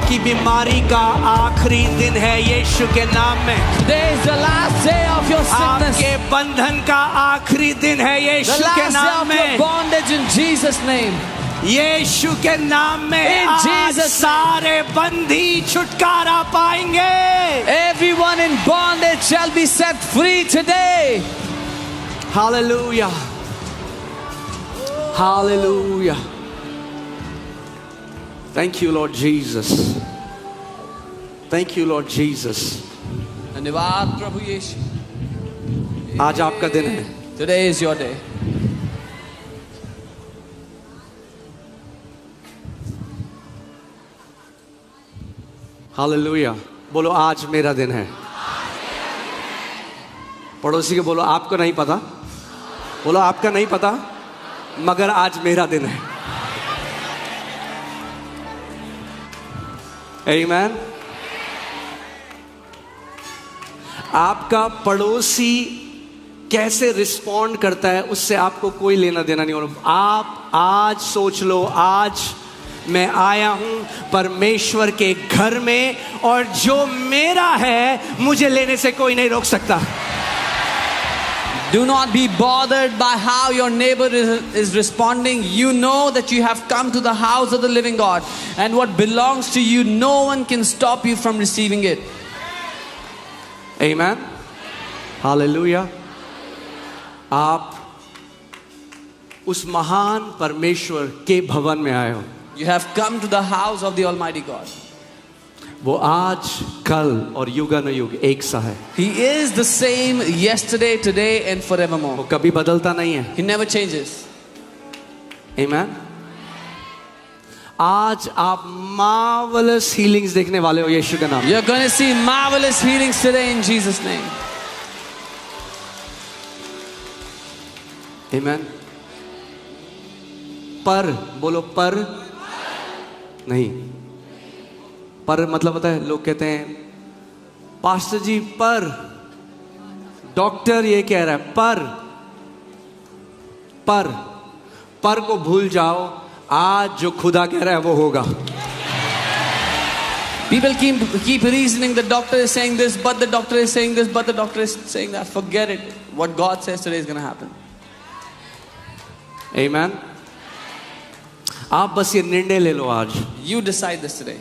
आपकी बीमारी का आखिरी दिन है यीशु के नाम में। Today is the last day of your sickness. आपके बंधन का आखिरी दिन है The यीशु के last नाम day of your में। bondage in Jesus' name. यीशु के नाम में In आज Jesus' सारे बंदी छुटकारा पाएंगे। Everyone in bondage shall be set free today. Hallelujah. Hallelujah. Thank you, Lord Jesus. Thank you, Lord Jesus. धन्यवाद प्रभु यीशु। आज आपका दिन है। Today is your day. Hallelujah. बोलो आज मेरा दिन है। पड़ोसी के बोलो आपको नहीं पता। बोलो आपका नहीं पता मगर आज मेरा दिन है। Amen. आपका पड़ोसी कैसे रिस्पॉन्ड करता है उससे आपको कोई लेना देना नहीं होगा। आप आज सोच लो, आज मैं आया हूं परमेश्वर के घर में और जो मेरा है मुझे लेने से कोई नहीं रोक सकता। Do not be bothered by how your neighbor is responding. You know that you have come to the house of the living God, and what belongs to you, no one can stop you from receiving it. Amen. Hallelujah. आप उस महान परमेश्वर के भवन में आए हो। You have come to the house of the Almighty God. वो आज कल और युगानुयुग एक सा है। He is the same yesterday, today, and वो forevermore. कभी बदलता नहीं है। He never changes. Amen. आज आप marvelous healings देखने वाले हो यीशु के नाम में। You're going to see marvelous healings today in Jesus' name. Amen. पर बोलो पर नहीं। पर मतलब होता है, लोग कहते हैं पास्टर जी पर, डॉक्टर ये कह रहा है पर को भूल जाओ। आज जो खुदा कह रहा है वो होगा। People keep reasoning, the doctor is saying this, but the doctor is saying this, but the doctor is saying that. Forget it. What God says today is going to happen. Amen. आप बस ये निर्णय ले लो आज You decide this today.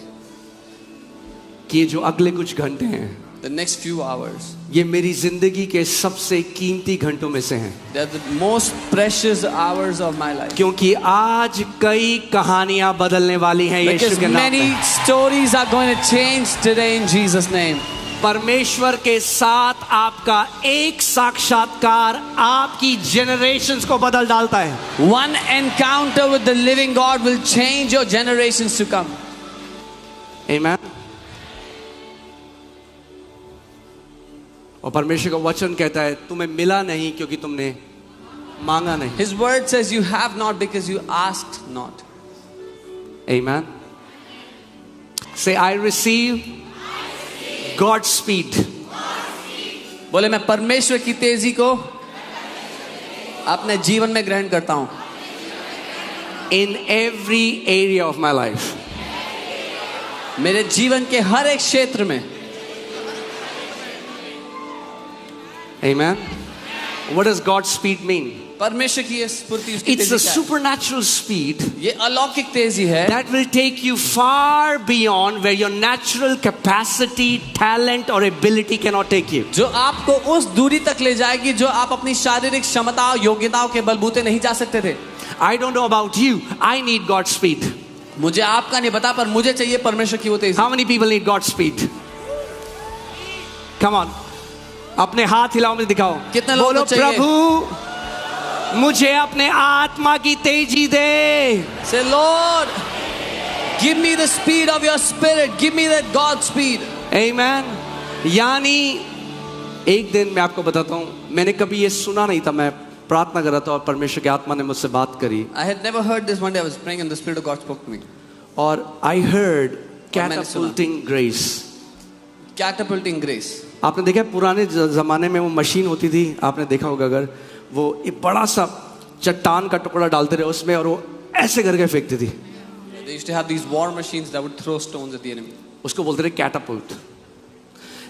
कि जो अगले कुछ घंटे हैं The next few hours, ये मेरी जिंदगी के सबसे कीमती घंटों में से हैं। they're the most precious hours of my life. क्योंकि आज कई कहानियां बदलने वाली हैं यीशु Because के नाम many में। stories are going to change today in Jesus' name. परमेश्वर के साथ आपका एक साक्षात्कार आपकी जनरेशंस को बदल डालता है। One encounter with the living God will change your generations to come. Amen. और परमेश्वर का वचन कहता है तुम्हें मिला नहीं क्योंकि तुमने मांगा नहीं। His word says you have not because you asked not. Amen. Say I receive God's speed. बोले मैं परमेश्वर की तेजी को अपने जीवन में ग्रहण करता हूं। In every area of my life. मेरे जीवन के हर एक क्षेत्र में। Amen. What does God's speed mean? परमेश्वर की ये स्फूर्ति, उसकी It's a तेजी क्या है? supernatural speed ये अलौकिक तेजी है that will take you far beyond where your natural capacity, talent or ability cannot take you. जो आपको उस दूरी तक ले जाएगी जो आप अपनी शारीरिक क्षमता और योग्यताओं के बलबूते नहीं जा सकते थे। I don't know about you. I need God's speed. मुझे आपका नहीं पता पर मुझे चाहिए परमेश्वर की वो तेजी। How many people need God's speed? Come on. अपने हाथ हिलाओ, मुझे दिखाओ। कितने लोगों बोलो को चाहिए? प्रभु मुझे अपने आत्मा की तेजी दे। Say Lord, give me the speed of your spirit. Give me that God speed. Amen. यानी एक दिन मैं आपको बताता हूँ, मैंने कभी ये सुना नहीं था। मैं प्रार्थना कर रहा था और परमेश्वर की आत्मा ने मुझसे बात करी I had never heard this. One day I was praying and the Spirit of God spoke to me. और I heard मैंने सुना। catapulting grace. Catapulting grace. आपने देखा है पुराने जमाने में वो मशीन होती थी, आपने देखा होगा अगर, वो एक बड़ा सा चट्टान का टुकड़ा डालते रहे उसमें और वो ऐसे करके फेंकती थी। They used to have these war machines that would throw stones at the enemy. उसको बोलते थे कैटापुल्ट,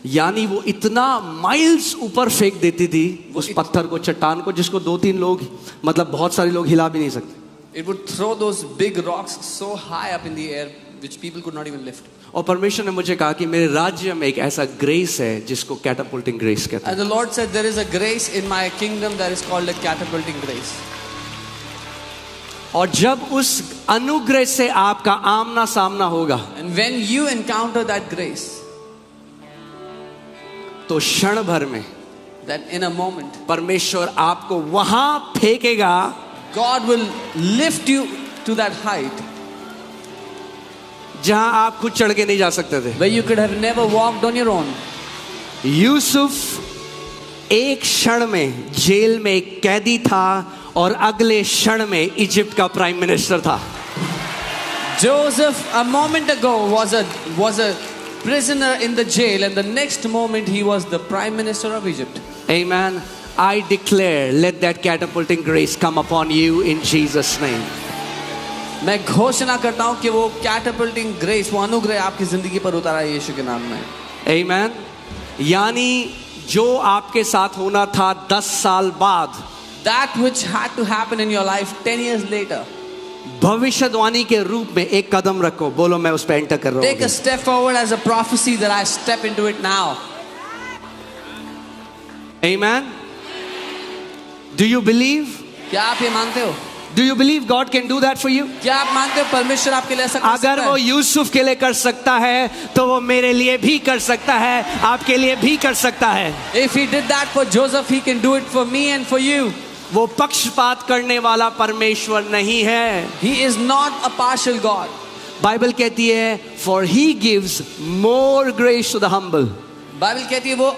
यानी वो इतना माइल्स ऊपर फेंक देती थी उस पत्थर को, चट्टान को, जिसको 2-3 लोग, मतलब बहुत सारे लोग हिला भी नहीं सकते. It would throw those big rocks so high up in the air which people could not even lift. और परमेश्वर ने मुझे कहा कि मेरे राज्य में एक ऐसा ग्रेस है जिसको कैटापुल्टिंग ग्रेस कहते हैं. And the Lord said there is a grace in my kingdom that is called a catapulting grace. और जब उस अनुग्रह से आपका आमना सामना होगा, And when you encounter that grace, तो क्षण भर में that in a moment परमेश्वर आपको वहां फेंकेगा, God will lift you to that height जहां आप खुद चढ़ के नहीं जा सकते थे. where you could have never walked on your own. Yusuf एक क्षण में जेल में एक कैदी था और अगले क्षण में इजिप्ट का प्राइम मिनिस्टर था. Joseph a moment ago was a prisoner in the jail, and the next moment he was the prime minister of Egypt. Amen. I declare, let that catapulting grace come upon you in Jesus' name. मैं घोषणा करता हूं कि वो catapulting grace, वो अनुग्रह आपकी जिंदगी पर उतारा है यीशु के नाम में. Amen. यानी जो आपके साथ होना था 10 साल बाद, that which had to happen in your life 10 years later, भविष्यवाणी के रूप में एक कदम रखो. बोलो मैं उस पे एंटर कर रहा take a हूं. step forward as a prophecy that I step into it now. Amen. Do you believe? क्या आप ये मानते हो? Do you believe God can do that for you? क्या आप मानते हो परमेश्वर आपके लिए ऐसा कर सकता अगर वो है? यूसुफ के लिए कर सकता है तो वो मेरे लिए भी कर सकता है, आपके लिए भी कर सकता है. If he did that for Joseph, he can do it for me and for you. वो पक्षपात करने वाला परमेश्वर नहीं है. He is not a partial God. Bible कहती है for he gives more grace to the humble. Bible कहती है वो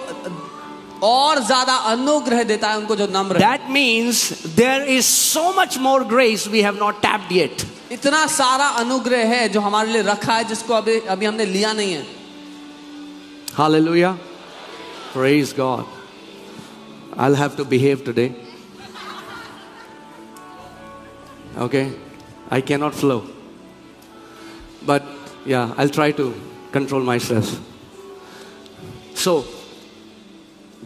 और ज्यादा अनुग्रह देता है उनको जो नम्र है. That means there is so much more grace we have not tapped yet. इतना सारा अनुग्रह है जो हमारे लिए रखा है जिसको अभी हमने लिया नहीं है. Hallelujah. Praise God. I'll have to behave today. Okay, I cannot flow. But yeah, I'll try to control myself. So,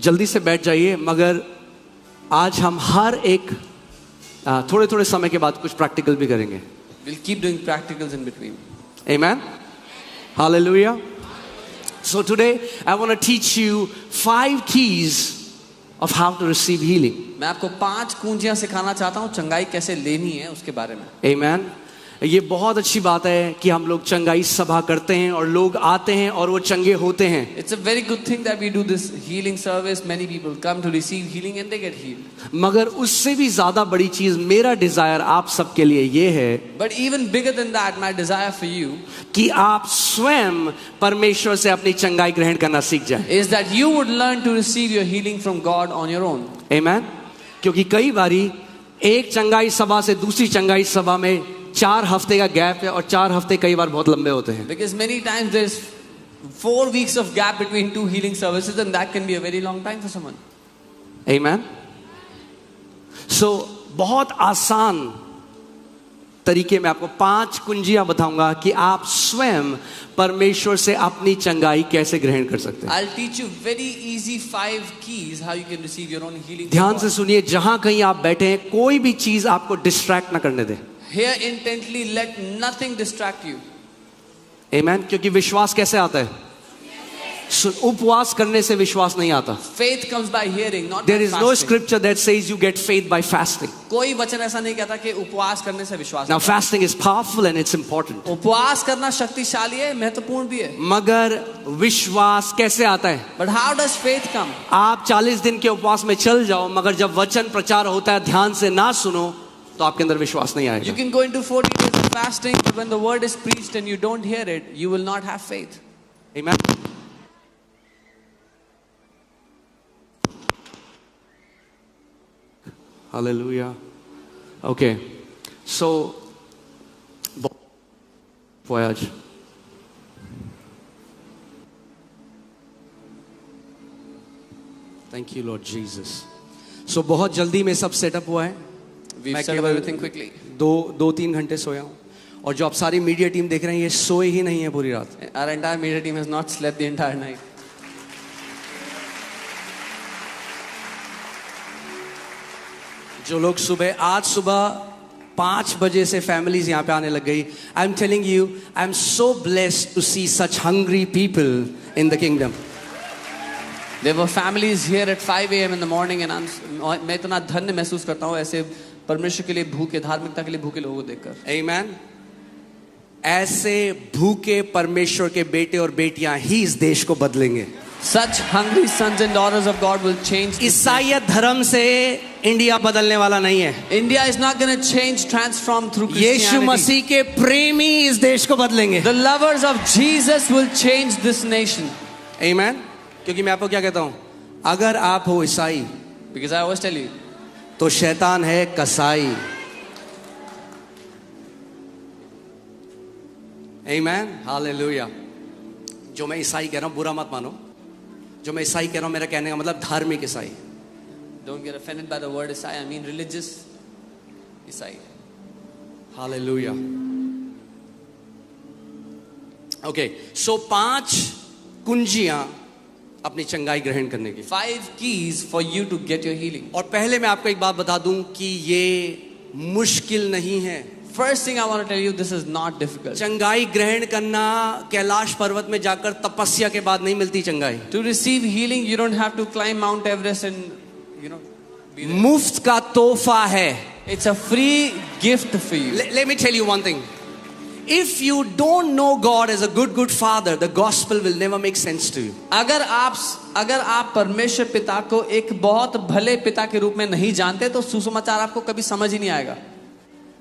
जल्दी से बैठ जाइए, मगर आज हम हर एक थोड़े थोड़े समय के बाद कुछ प्रैक्टिकल भी करेंगे. We'll keep doing practicals in between. Amen. Hallelujah. So today I want to teach you 5 keys of how to receive healing. मैं आपको 5 कुंजियां सिखाना चाहता हूं चंगाई कैसे लेनी है उसके बारे में. Amen. ये बहुत अच्छी बात है कि हम लोग चंगाई सभा करते हैं और लोग आते हैं और वो चंगे होते हैं. It's a very good thing that we do this healing service. Many people come to receive healing and they get healed. मगर उससे भी ज्यादा बड़ी चीज मेरा डिजायर आप सबके लिए ये है But even bigger than that, my desire for you कि आप स्वयं परमेश्वर से अपनी चंगाई ग्रहण करना सीख जाएं. is that you would learn to receive your healing from God on your own. Amen. क्योंकि कई बारी एक चंगाई सभा से दूसरी चंगाई सभा में 4 हफ्ते का गैप है और 4 हफ्ते कई बार बहुत लंबे होते हैं. Because many times there's 4 weeks of gap between 2 healing services, and that can be a very long time for someone. Amen. So बहुत आसान तरीके में आपको 5 कुंजियां बताऊंगा कि आप स्वयं परमेश्वर से अपनी चंगाई कैसे ग्रहण कर सकते हैं. I'll teach you very easy 5 keys how you can receive your own healing. ध्यान से सुनिए, जहां कहीं आप बैठे हैं कोई भी चीज आपको डिस्ट्रैक्ट ना करने दे. Hear intently, let nothing distract you. Amen. क्योंकि विश्वास कैसे आता है? उपवास करने से विश्वास नहीं आता. Faith comes by hearing, not There by is no fasting. scripture that says you get faith by fasting. कोई वचन ऐसा नहीं कहता कि उपवास करने से विश्वास. Now fasting is powerful and it's important. उपवास करना शक्तिशाली है, महत्वपूर्ण भी है. मगर विश्वास कैसे आता है? But how does faith come? आप 40 दिन के उपवास में चल जाओ, मगर जब वचन प्रचार होता है ध्यान से ना सुनो तो आपके अंदर विश्वास नहीं You आएगा. can go into 40 days of fasting, but when the word is preached and you don't hear it, you will not have faith. Amen. Hallelujah. Okay. So voyage. Thank you Lord Jesus. So बहुत जल्दी में सब setup हुआ है. We've मैं set up केवल everything quickly. 2-3 घंटे सोया हूँ और जो आप सारी मीडिया टीम देख रहे हैं ये सोए ही नहीं है पूरी रात. Our entire media team has not slept the entire night. जो लोग आज सुबह 5 बजे से फैमिलीज यहाँ पे आने लग गई. I am telling you, I am so blessed to see such hungry people in the kingdom. There were families here at 5 a.m. in the morning and मैं इतना धन्य महसूस करता हूँ ऐसे परमेश्वर के लिए भूखे, धार्मिकता के लिए भूखे लोगों को देखकर. आमीन. ऐसे भूखे परमेश्वर के बेटे और बेटियां ही इस देश को बदलेंगे. Such hungry sons and daughters of God will change. ईसाईयत धर्म से इंडिया बदलने वाला नहीं है. India is not going to change, transform through Christianity. यीशु मसीह के प्रेमी इस देश को बदलेंगे. The lovers of Jesus will change this nation. आमीन. क्योंकि मैं आपको क्या कहता हूं, अगर आप हो ईसाई, Because I always tell you, तो शैतान है कसाई. आमीन. हालेलुया. जो मैं ईसाई कह रहा हूं बुरा मत मानो. जो मैं ईसाई कह रहा हूं मेरा कहने का मतलब धार्मिक ईसाई. don't get offended by the word Isai. I mean religious Isai. Hallelujah. Okay, so 5 कुंजियां अपनी चंगाई ग्रहण करने की. 5 keys for you to get your healing. और पहले मैं आपको एक बात बता दूं कि ये मुश्किल नहीं है. First thing I want to tell you, this is not difficult. चंगाई ग्रहण करना कैलाश पर्वत में जाकर तपस्या के बाद नहीं मिलती चंगाई. To receive healing, you don't have to climb Mount Everest and be there. मुफ्त का तोहफा है. It's a free gift for you. Let me tell you one thing. If you don't know God as a good father, the gospel will never make sense to you. अगर आप परमेश्वर पिता को एक बहुत भले पिता के रूप में नहीं जानते तो सुसमाचार आपको कभी समझ ही नहीं आएगा.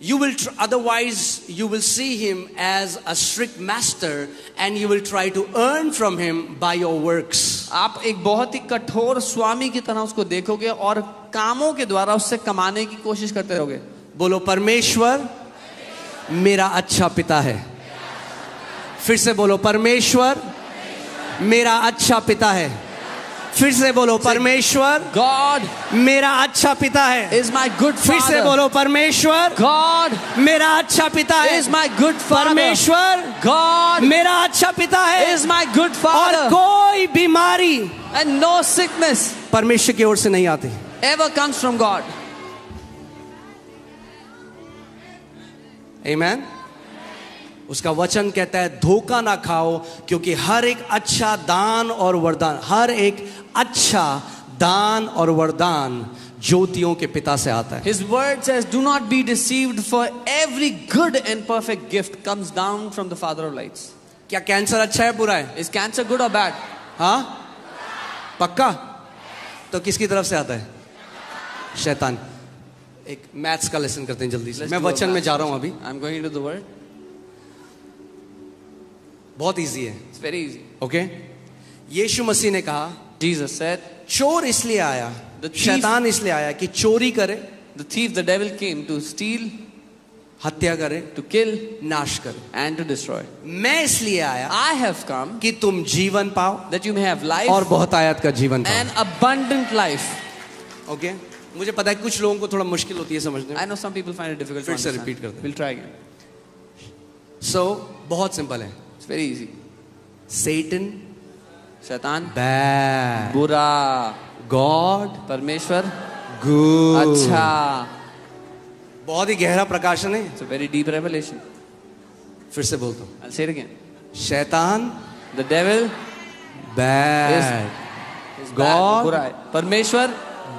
You will otherwise you will see him as a strict master and you will try to earn from him by your works. आप एक बहुत ही कठोर स्वामी की तरह उसको देखोगे और कामों के द्वारा उससे कमाने की कोशिश करते रहोगे. बोलो परमेश्वर मेरा अच्छा पिता है. फिर से बोलो परमेश्वर मेरा अच्छा पिता है. फिर से बोलो परमेश्वर God मेरा अच्छा पिता है. is my good फिर से father. बोलो परमेश्वर God मेरा अच्छा पिता है. is my good father. परमेश्वर God मेरा अच्छा पिता है. is my good और father. कोई बीमारी And no sickness परमेश्वर की ओर से नहीं आती. ever comes from God. आमीन. उसका वचन कहता है धोखा ना खाओ क्योंकि हर एक अच्छा दान और वरदान, हर एक अच्छा दान और वरदान ज्योतियों के पिता से आता है. His word says, do not be deceived, for every good and perfect gift comes down from the Father of lights. क्या कैंसर अच्छा है बुरा है? Is cancer good or bad? हाँ पक्का. तो किसकी तरफ से आता है? शैतान. एक मैथ्स का लेसन करते हैं जल्दी से. मैं वचन में जा रहा हूं अभी. I'm going into the word. बहुत इजी है. It's very easy. ओके. यीशु मसीह ने कहा Jesus said, चोर इसलिए आया, The thief- शैतान इसलिए आया कि चोरी करे, the thief, the devil came to steal, हत्या करे, to kill, नाश करे. and to destroy. मैं इसलिए आया I have come कि तुम जीवन पाओ that you may have life और बहुत आयत का जीवन पाओ. and abundant life. ओके. मुझे पता है कुछ लोगों को थोड़ा मुश्किल होती है समझने I में. know some people find it difficult to फिर से understand. repeat करते हैं. We'll try again. सो बहुत सिंपल है. It's very easy. Satan शैतान bad, बुरा, God परमेश्वर good. अच्छा. बहुत ही गहरा प्रकाशन है. It's a very deep revelation. फिर से बोलता हूँ. I'll say it again. शैतान The devil bad, is God bad, बुरा है. परमेश्वर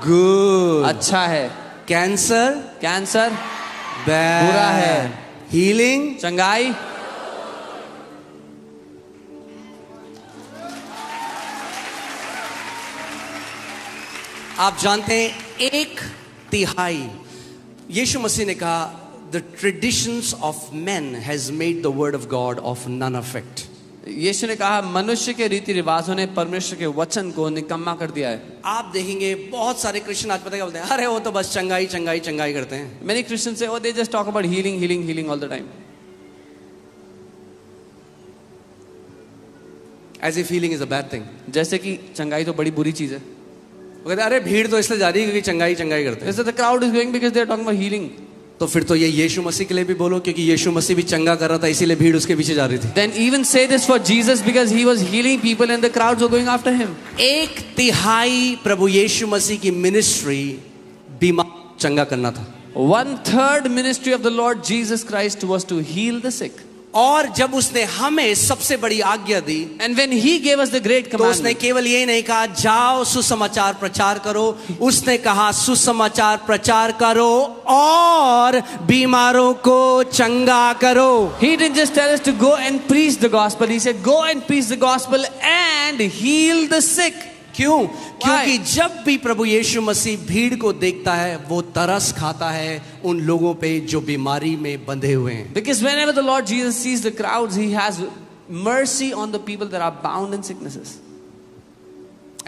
good. अच्छा है. कैंसर कैंसर bad, बुरा है. हीलिंग चंगाई आप जानते हैं 1/3. यीशु मसीह ने कहा the traditions of men has made the word of God of none effect. यीशु ने कहा मनुष्य के रीति रिवाजों ने परमेश्वर के वचन को निकम्मा कर दिया है. आप देखेंगे बहुत सारे क्रिश्चियन आज पता क्या बोलते हैं, अरे वो तो बस चंगाई चंगाई चंगाई करते हैं. Many Christians say, oh, they just talk about healing, healing, healing all the time. As if healing is a bad thing. जैसे कि चंगाई तो बड़ी बुरी चीज है. वो कहते हैं अरे भीड़ तो इसलिए जा रही है क्योंकि चंगाई चंगाई करते हैं. They say the crowd is going because they are talking about healing. तो फिर तो ये यीशु मसीह के लिए भी बोलो, क्योंकि यीशु मसीह भी चंगा कर रहा था, इसीलिए भीड़ उसके पीछे जा रही थी. Then even say this for Jesus because he was healing people and the crowds were going after him. 1/3 प्रभु यीशु मसीह की मिनिस्ट्री बीमार चंगा करना था. 1/3 ministry of the Lord Jesus Christ was to heal the sick. और जब उसने हमें सबसे बड़ी आज्ञा दी, And when he gave us the great तो उसने commandment, केवल ये नहीं कहा जाओ सुसमाचार प्रचार करो, उसने कहा सुसमाचार प्रचार करो और बीमारों को चंगा करो. he didn't just tell us to go and preach the gospel. He said go and preach the gospel and heal the sick. क्यों? क्योंकि जब भी प्रभु यीशु मसीह भीड़ को देखता है, वो तरस खाता है उन लोगों पे जो बीमारी में बंधे हुए हैं. Because whenever the Lord Jesus sees the crowds, he has mercy on the people that are bound in sicknesses.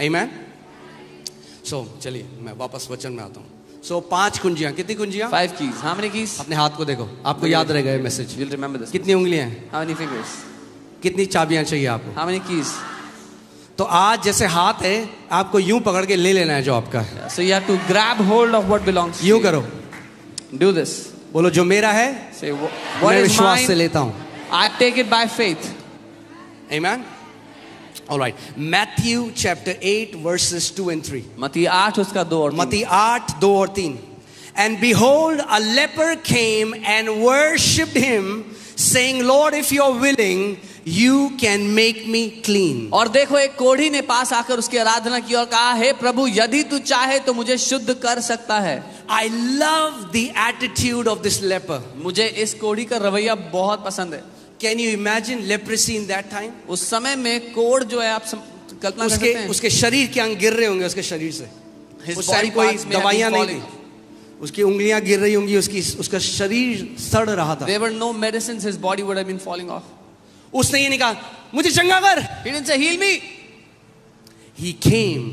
Amen. So चलिए मैं वापस वचन में आता हूँ. So 5 कुंजियां. कितनी कुंजियां? 5 keys. How many keys? अपने हाथ को देखो, आपको याद रहेगा ये मैसेज. You'll remember this. कितनी उंगलियां हैं? How many fingers? कितनी चाबियां चाहिए आपको? How many keys? तो आज जैसे हाथ है, आपको यूं पकड़ के ले लेना है जो आपका है. So you have to grab hold of what belongs to यूं you. करो, Do this. बोलो जो मेरा है Say what मैं is विश्वास से mine, लेता हूं. I take it by faith. Amen. All right. Matthew chapter 8 verses 2 and 3. मत्ती 8 उसका 2 और 3. मत्ती 8 2 और 3. And behold, a leper came and worshipped him, saying, Lord, if you're willing, you can make me clean. और देखो एक कोढ़ी ने पास आकर उसकी आराधना की और कहा, हे प्रभु यदि तू चाहे तो मुझे शुद्ध कर सकता है. I love the attitude of this leper. मुझे इस कोढ़ी का रवैया बहुत पसंद है. Can you imagine leprosy in that time? उस समय में कोढ़ जो है, आप कल्पना कर सकते हैं. उसके शरीर के अंग गिर रहे होंगे उसके शरीर से. His उस body टाइम कोई parts may have दवाइयां been नहीं falling. थी. उसकी उंगलियां गिर रही होंगी, उसका शरीर सड़ रहा था. There were no medicines. His body would have been falling off. उसने ये नहीं कहा मुझे चंगा कर. He didn't say heal me. He came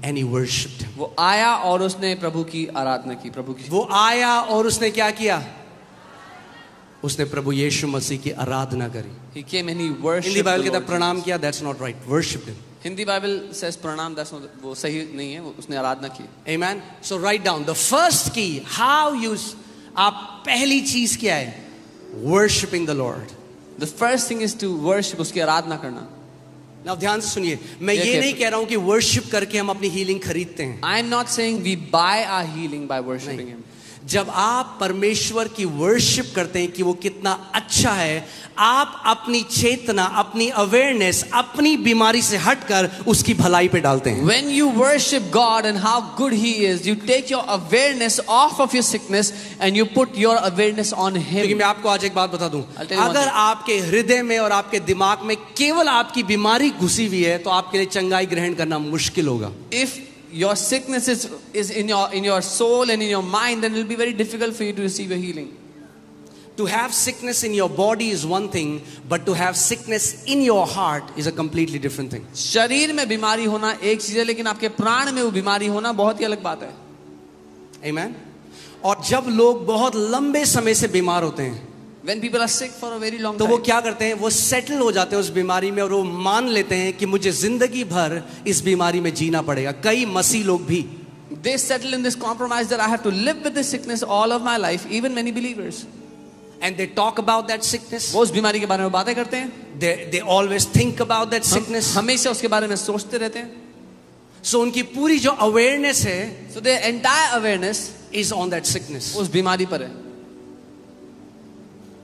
and he worshipped him. वो आया और उसने प्रभु की आराधना की. प्रभु की वो आया और उसने क्या किया? उसने प्रभु यीशु मसीह की आराधना करी. He came and he worshipped. Hindi Bible the कहता Lord प्रणाम Jesus. किया. That's not right. Worshipped him. Hindi Bible says प्रणाम, that's not, वो सही नहीं है. उसने आराधना की. Amen. So write down the first key. How you आप पहली चीज क्या है? Worshipping the Lord. The first thing is to worship, उसकी आराधना करना. Now ध्यान से सुनिए, मैं Yeah, ये नहीं careful. कह रहा हूं कि वर्शिप करके हम अपनी हीलिंग खरीदते हैं. I am not saying we buy our healing by worshiping नहीं. him. जब आप परमेश्वर की वर्शिप करते हैं कि वो कितना अच्छा है, आप अपनी चेतना, अपनी अवेयरनेस अपनी बीमारी से हटकर उसकी भलाई पे डालते हैं. When you worship God and how good he is, you take your awareness off of your sickness and you put your awareness on क्योंकि him. मैं आपको आज एक बात बता दूं, I'll tell you one अगर thing. आपके हृदय में और आपके दिमाग में केवल आपकी बीमारी घुसी हुई है, तो आपके लिए चंगाई ग्रहण करना मुश्किल होगा. If your sickness is in your soul and in your mind, then it will be very difficult for you to receive your healing. To have sickness in your body is one thing, but to have sickness in your heart is a completely different thing. शरीर में बीमारी होना एक चीज है, लेकिन आपके प्राण में वो बीमारी होना बहुत ही अलग बात है. Amen. और जब लोग बहुत लंबे समय से बीमार होते हैं, When people are sick for a very long तो वो time, क्या करते हैं? वो सेटल हो जाते हैं उस बीमारी में और वो मान लेते हैं कि मुझे जिंदगी भर इस बीमारी में जीना पड़ेगा. कई मसीह लोग भी they settle in this compromise that I have to live with this sickness all of my life, even many believers. and they talk about that sickness. वो उस बीमारी के बारे में बातें करते हैं. They always think about that sickness. हमेशा उसके बारे में सोचते रहते हैं. So उनकी पूरी जो awareness है So their entire awareness is on that sickness. उस बीमारी पर है.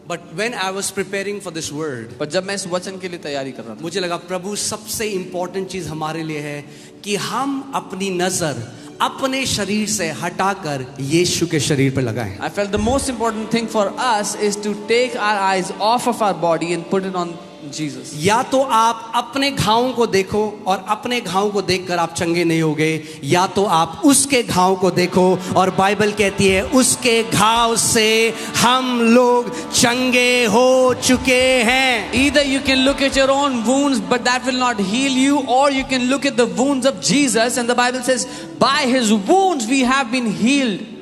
But when I was preparing for this word, पर जब मैं इस वचन के लिए तैयारी कर रहा था, मुझे लगा प्रभु सबसे इंपॉर्टेंट चीज हमारे लिए है कि हम अपनी नजर अपने शरीर से हटाकर यीशु के शरीर पर लगाएं. I felt the most important thing for us is to take our eyes off of our body and put it on Jesus. या तो आप अपने घावों को देखो और अपने घावों को देखकर आप चंगे नहीं होगे, या तो आप उसके घाव को देखो और बाइबल कहती है उसके घाव से हम लोग चंगे हो चुके हैं. Either you can look at your own wounds, but that will not heal you, or you can look at the wounds of Jesus, and the Bible says, by his wounds we have been healed.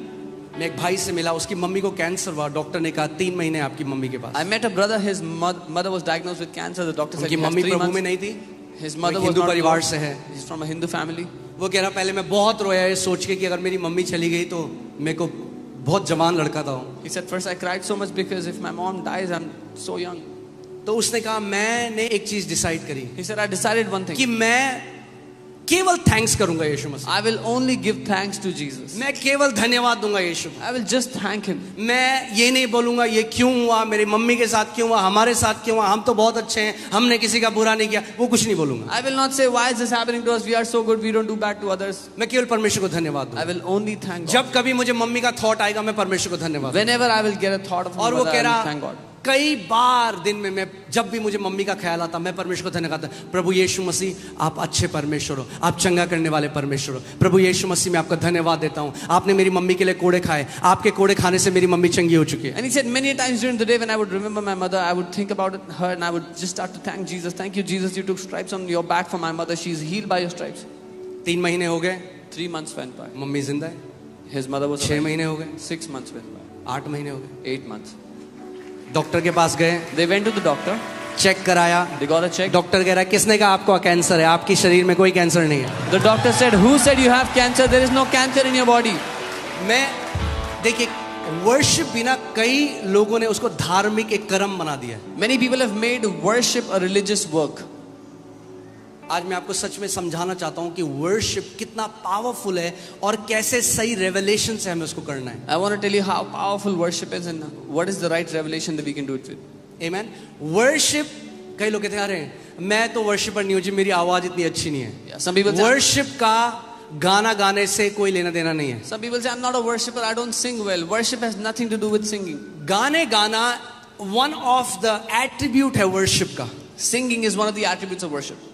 मैं एक भाई से मिला, उसकी mummy को cancer हुआ. Doctor ने कहा 3 महीने आपकी मम्मी के पास. I met a brother, his mother was diagnosed with cancer. The doctor said उनकी he has मम्मी 3 प्रभु में months. नहीं थी. His mother वो was हिंदू not परिवार Lord. से है. He's from a Hindu family. वो कह रहा पहले मैं बहुत रोया है सोच के कि अगर मेरी मम्मी चली गई तो मेरे को बहुत जवान लड़का था। He said, first I cried so much because if my mom dies, I'm so young. तो उसने कहा मैंने एक चीज डिसाइड करी He said, I decided one thing. कि मैं केवल थैंक्स करूंगा यीशु मसीह, I will only give thanks to Jesus. मैं केवल धन्यवाद दूंगा यीशु को। I will just thank him. मैं ये नहीं बोलूंगा ये क्यों हुआ, मेरी मम्मी के साथ क्यों हुआ, हमारे साथ क्यों हुआ, हम तो बहुत अच्छे हैं, हमने किसी का बुरा नहीं किया, वो कुछ नहीं बोलूंगा। I will not say why is this happening to us, we are so good, we don't do bad to others. मैं केवल परमेश्वर को धन्यवाद I दूंगा। will only thank God. जब कभी मुझे मम्मी का थॉट आएगा मैं परमेश्वर को धन्यवाद दूंगा। Whenever I will get a thought of my और वो mother, कह I will रहा thank God. कई बार दिन में मैं जब भी मुझे मम्मी का ख्याल आता मैं परमेश्वर को धन्यवाद करता हूं, प्रभु यीशु मसीह आप अच्छे परमेश्वर हो, आप चंगा करने वाले परमेश्वर हो। प्रभु यीशु मसीह मैं आपका धन्यवाद देता हूं, आपने मेरी मम्मी के लिए कोड़े खाए, आपके कोड़े खाने से मेरी मम्मी चंगी हो चुकी है। And he said many times during the day when I would remember my mother, I would think about her and I would just start to thank Jesus. Thank you Jesus, you took stripes on your back for my mother. She is healed by your stripes. 3 महीने हो गए, 3 months went by. Mummy जिंदा है। His mother was 6 alive. महीने हो गए, 6 months went by. 8 महीने हो गए, 8 months. डॉक्टर के पास गए, They went to the doctor. Check कराया, They got a check. Doctor कह रहा है किसने कहा आपको कैंसर है, आपकी शरीर में कोई कैंसर नहीं है। The doctor said, who said you have cancer? There is no cancer in your body. मैं देखिए वर्शिप बिना कई लोगों ने उसको धार्मिक एक कर्म बना दिया है। Many people have made worship a religious work. आज मैं आपको सच में समझाना चाहता हूं कि वर्शिप कितना पावरफुल है और कैसे सही रेवलेशन से हमें उसको करना है। I want to tell you how powerful worship is and what is the right revelation that we can do it with. Amen. Worship, कई लोग कहते हैं अरे मैं तो वर्शिपर नहीं हूं जी, मेरी आवाज इतनी अच्छी नहीं है। Yeah, some people say, worship का गाना गाने से कोई लेना देना नहीं है। some people say I'm not a worshipper, I don't sing well. Worship has nothing to do with singing. गाने गाना वन ऑफ द एट्रीब्यूट है वर्शिप का, Singing is one of the attributes of worship.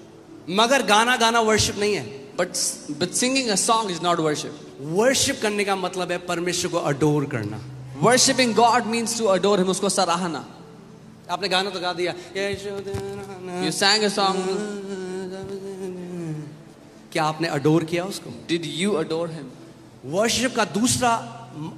मगर गाना गाना worship नहीं है। But singing a song is not worship. Worship करने का मतलब है परमेश्वर को अडोर करना। Worshipping God means to adore him, उसको सराहना. आपने गाना तो गा दिया, You sang a song. क्या आपने अडोर किया उसको? Did you adore him? Worship का दूसरा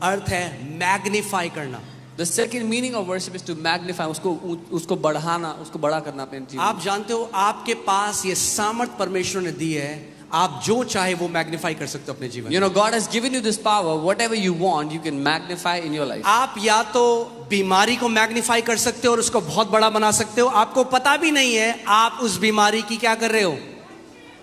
अर्थ है मैग्नीफाई करना। The second meaning of worship is to magnify, उसको बढ़ाना, उसको बड़ा करना अपने जीवन. आप जानते हो आपके पास ये सामर्थ परमेश्वर ने दी है, आप जो चाहे वो मैग्नीफाई कर सकते हो अपने जीवन में। You know, God has given you this power. Whatever you want, you can magnify in your life. आप या तो बीमारी को मैग्नीफाई कर सकते हो और उसको बहुत बड़ा बना सकते हो, आपको पता भी नहीं है आप उस बीमारी की क्या कर रहे हो,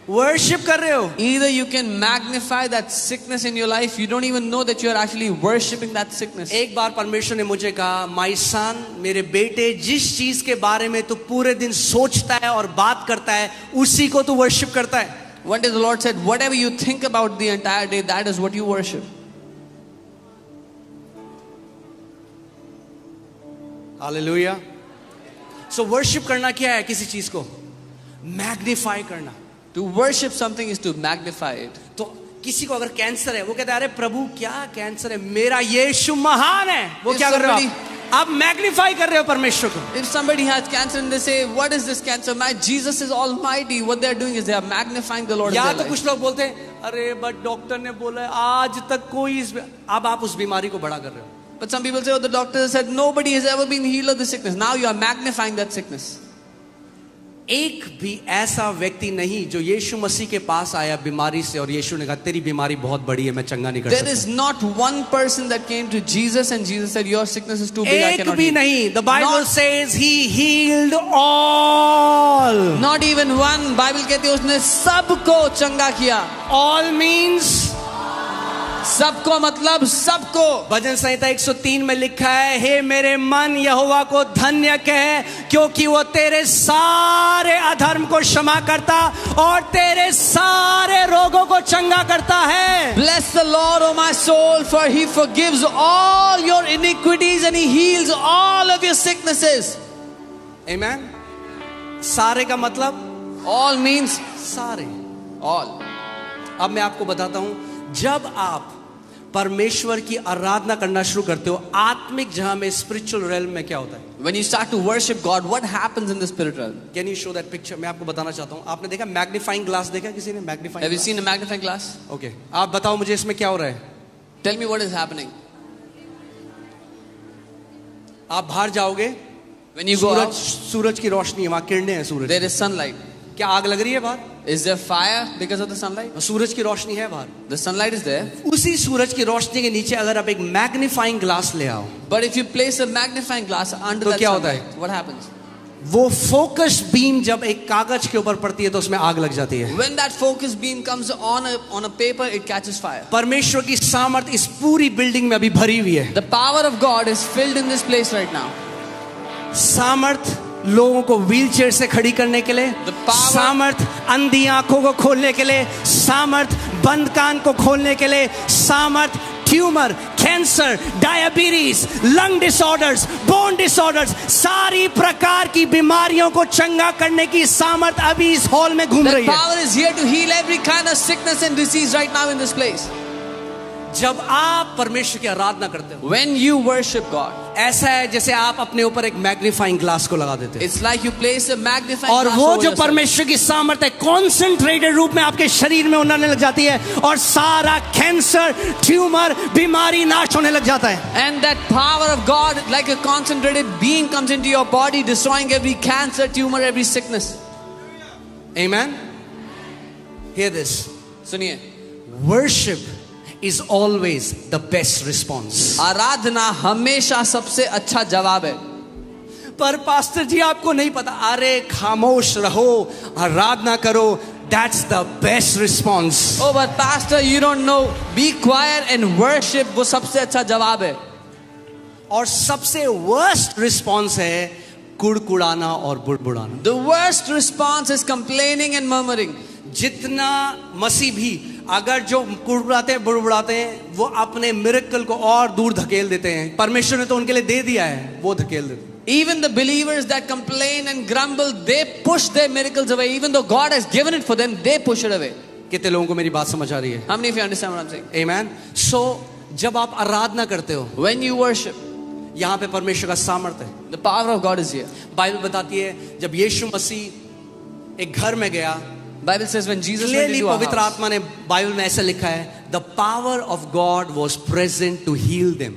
वर्शिप कर रहे हो। Either you can magnify that sickness in your life, you don't even know that you are actually worshipping that sickness. एक बार परमेश्वर ने मुझे कहा, माय सन, मेरे बेटे, जिस चीज के बारे में तू पूरे दिन सोचता है और बात करता है उसी को तू वर्शिप करता है। One day the Lord said, whatever you think about the entire day, that is what you worship. Hallelujah. So worship करना क्या है, किसी चीज को मैग्नीफाई करना। To worship something is to magnify it. तो किसी को अगर कैंसर है वो कहता है अरे प्रभु क्या कैंसर है, मेरा यीशु महान है, वो क्या कर रहे हो आप मैग्नीफाई कर रहे हो परमेश्वर को। If somebody has cancer and they say, what is this cancer? My Jesus is almighty. What they are doing is they are magnifying the Lord. या तो कुछ लोग बोलते हैं अरे बट डॉक्टर ने बोला आज तक कोई अब आप उस बीमारी को बड़ा कर रहे हो। But some people say, oh, the doctor said nobody has ever been healed of this sickness. Now you are magnifying that sickness. एक भी ऐसा व्यक्ति नहीं जो यीशु मसीह के पास आया बीमारी से और यीशु ने कहा तेरी बीमारी बहुत बड़ी है, मैं चंगा नहीं कर सकता। There is not one person that came to Jesus and Jesus said your sickness is too big, I cannot एक भी heal. नहीं। The Bible says he healed all. Not even one. Bible कहती है उसने सबको चंगा किया. All means सबको मतलब सबको. भजन संहिता 103 में लिखा है, हे मेरे मन यहोवा को धन्य कह क्योंकि वो तेरे सारे अधर्म को क्षमा करता और तेरे सारे रोगों को चंगा करता है। Bless the Lord, O my soul, for he forgives all your iniquities and he heals all of your sicknesses. Amen. सारे का मतलब All means सारे। all. अब मैं आपको बताता हूं, जब आप परमेश्वर की आराधना करना शुरू करते हो आत्मिक जहां में स्पिरिचुअल रेल्म में क्या होता है, When you start to worship God, what happens in the spirit realm? Can you show that picture? मैं आपको बताना चाहता हूं, आपने देखा मैग्नीफाइंग ग्लास, देखा किसी ने Have magnifying you seen a magnifying glass? Okay आप बताओ मुझे इसमें क्या हो रहा है। Tell me what is happening. आप बाहर जाओगे, When you go out, सूरज की रोशनी है, वहां किरणें हैं सूरज, there is sunlight. क्या आग लग रही है बाहर? Is there fire because of the sunlight? सूरज की रोशनी है बाहर. The sunlight is there. उसी सूरज की रोशनी के नीचे अगर आप एक मैग्नीफाइंग ग्लास ले आओ, But if you place a magnifying glass under तो that क्या होता है? sunlight, what happens? वो फोकस बीम जब एक कागज के ऊपर पड़ती है तो उसमें आग लग जाती है. When that focus beam comes on a paper, it catches fire. परमेश्वर की सामर्थ इस पूरी बिल्डिंग में अभी भरी हुई है. The power of God is filled in this place right now. सामर्थ लोगों को व्हीलचेयर से खड़ी करने के लिए, The power- सामर्थ अंधी आंखों को खोलने के लिए, सामर्थ बंद कान को खोलने के लिए, सामर्थ tumour, cancer, diabetes, lung disorders, bone disorders, सारी प्रकार की बीमारियों को चंगा करने की सामर्थ अभी इस हॉल में घूम That रही है. power is here to heal every kind of sickness and disease right now in this place. जब आप परमेश्वर की आराधना करते हो, When you worship God, ऐसा है जैसे आप अपने ऊपर एक मैग्नीफाइंग ग्लास को लगा देते हो, it's like you place a magnifying और glass वो over जो yourself. परमेश्वर की सामर्थ है कॉन्सेंट्रेटेड रूप में आपके शरीर में उन्नने लग जाती है और सारा कैंसर, ट्यूमर, बीमारी नाश होने लग जाता है. And that power of God, like a concentrated beam, comes into your body, destroying every cancer, tumor, every sickness. Amen. Hear this. सुनिए, Worship is always the best response. आराधना हमेशा सबसे अच्छा जवाब है. पर पास्टर जी आपको नहीं पता. अरे खामोश रहो, आराधना करो. That's the best response. Oh, but pastor, you don't know. Be quiet and worship. वो सबसे अच्छा जवाब है. और सबसे worst response है कुड़कुड़ाना और बुड़बुड़ाना. The worst response is complaining and murmuring. जितना मसीह भी अगर जो कुड़कुड़ाते हैं, बुड़बुड़ाते हैं, वो अपने मिरेकल को और दूर धकेल देते हैं. परमेश्वर ने तो उनके लिए दे दिया है, वो धकेल देते हैं. Even the believers that complain and grumble, they push their miracles away. Even though God has given it for them, they push it away. कितने लोगों को मेरी बात समझ आ रही है? How many of you understand what I'm saying? Amen. So जब आप आराधना करते हो, When you worship, यहाँ पे परमेश्वर का सामर्थ है. the power of God is here. Bible बताती है जब यीशु मसीह एक घर में गया, Bible says when Jesus went clearly into a पवित्र house, आत्मा ने बाइबल में ऐसा लिखा है, the power of God was present to heal them.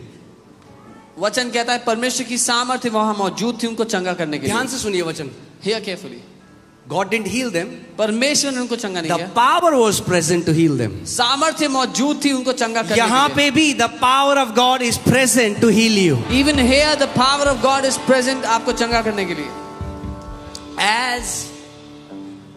वचन कहता है परमेश्वर की सामर्थ्य वहां मौजूद थी उनको चंगा करने के ध्यान लिए. से सुनिए वचन. Hear carefully. God didn't heal them, परमेश्वर ने उनको चंगा नहीं द किया. Power was present to heal them. सामर्थ्य मौजूद थी उनको चंगा करने यहाँ के लिए. पे भी the power of God is present to heal you. Even here the power of God is present आपको चंगा करने के लिए. एज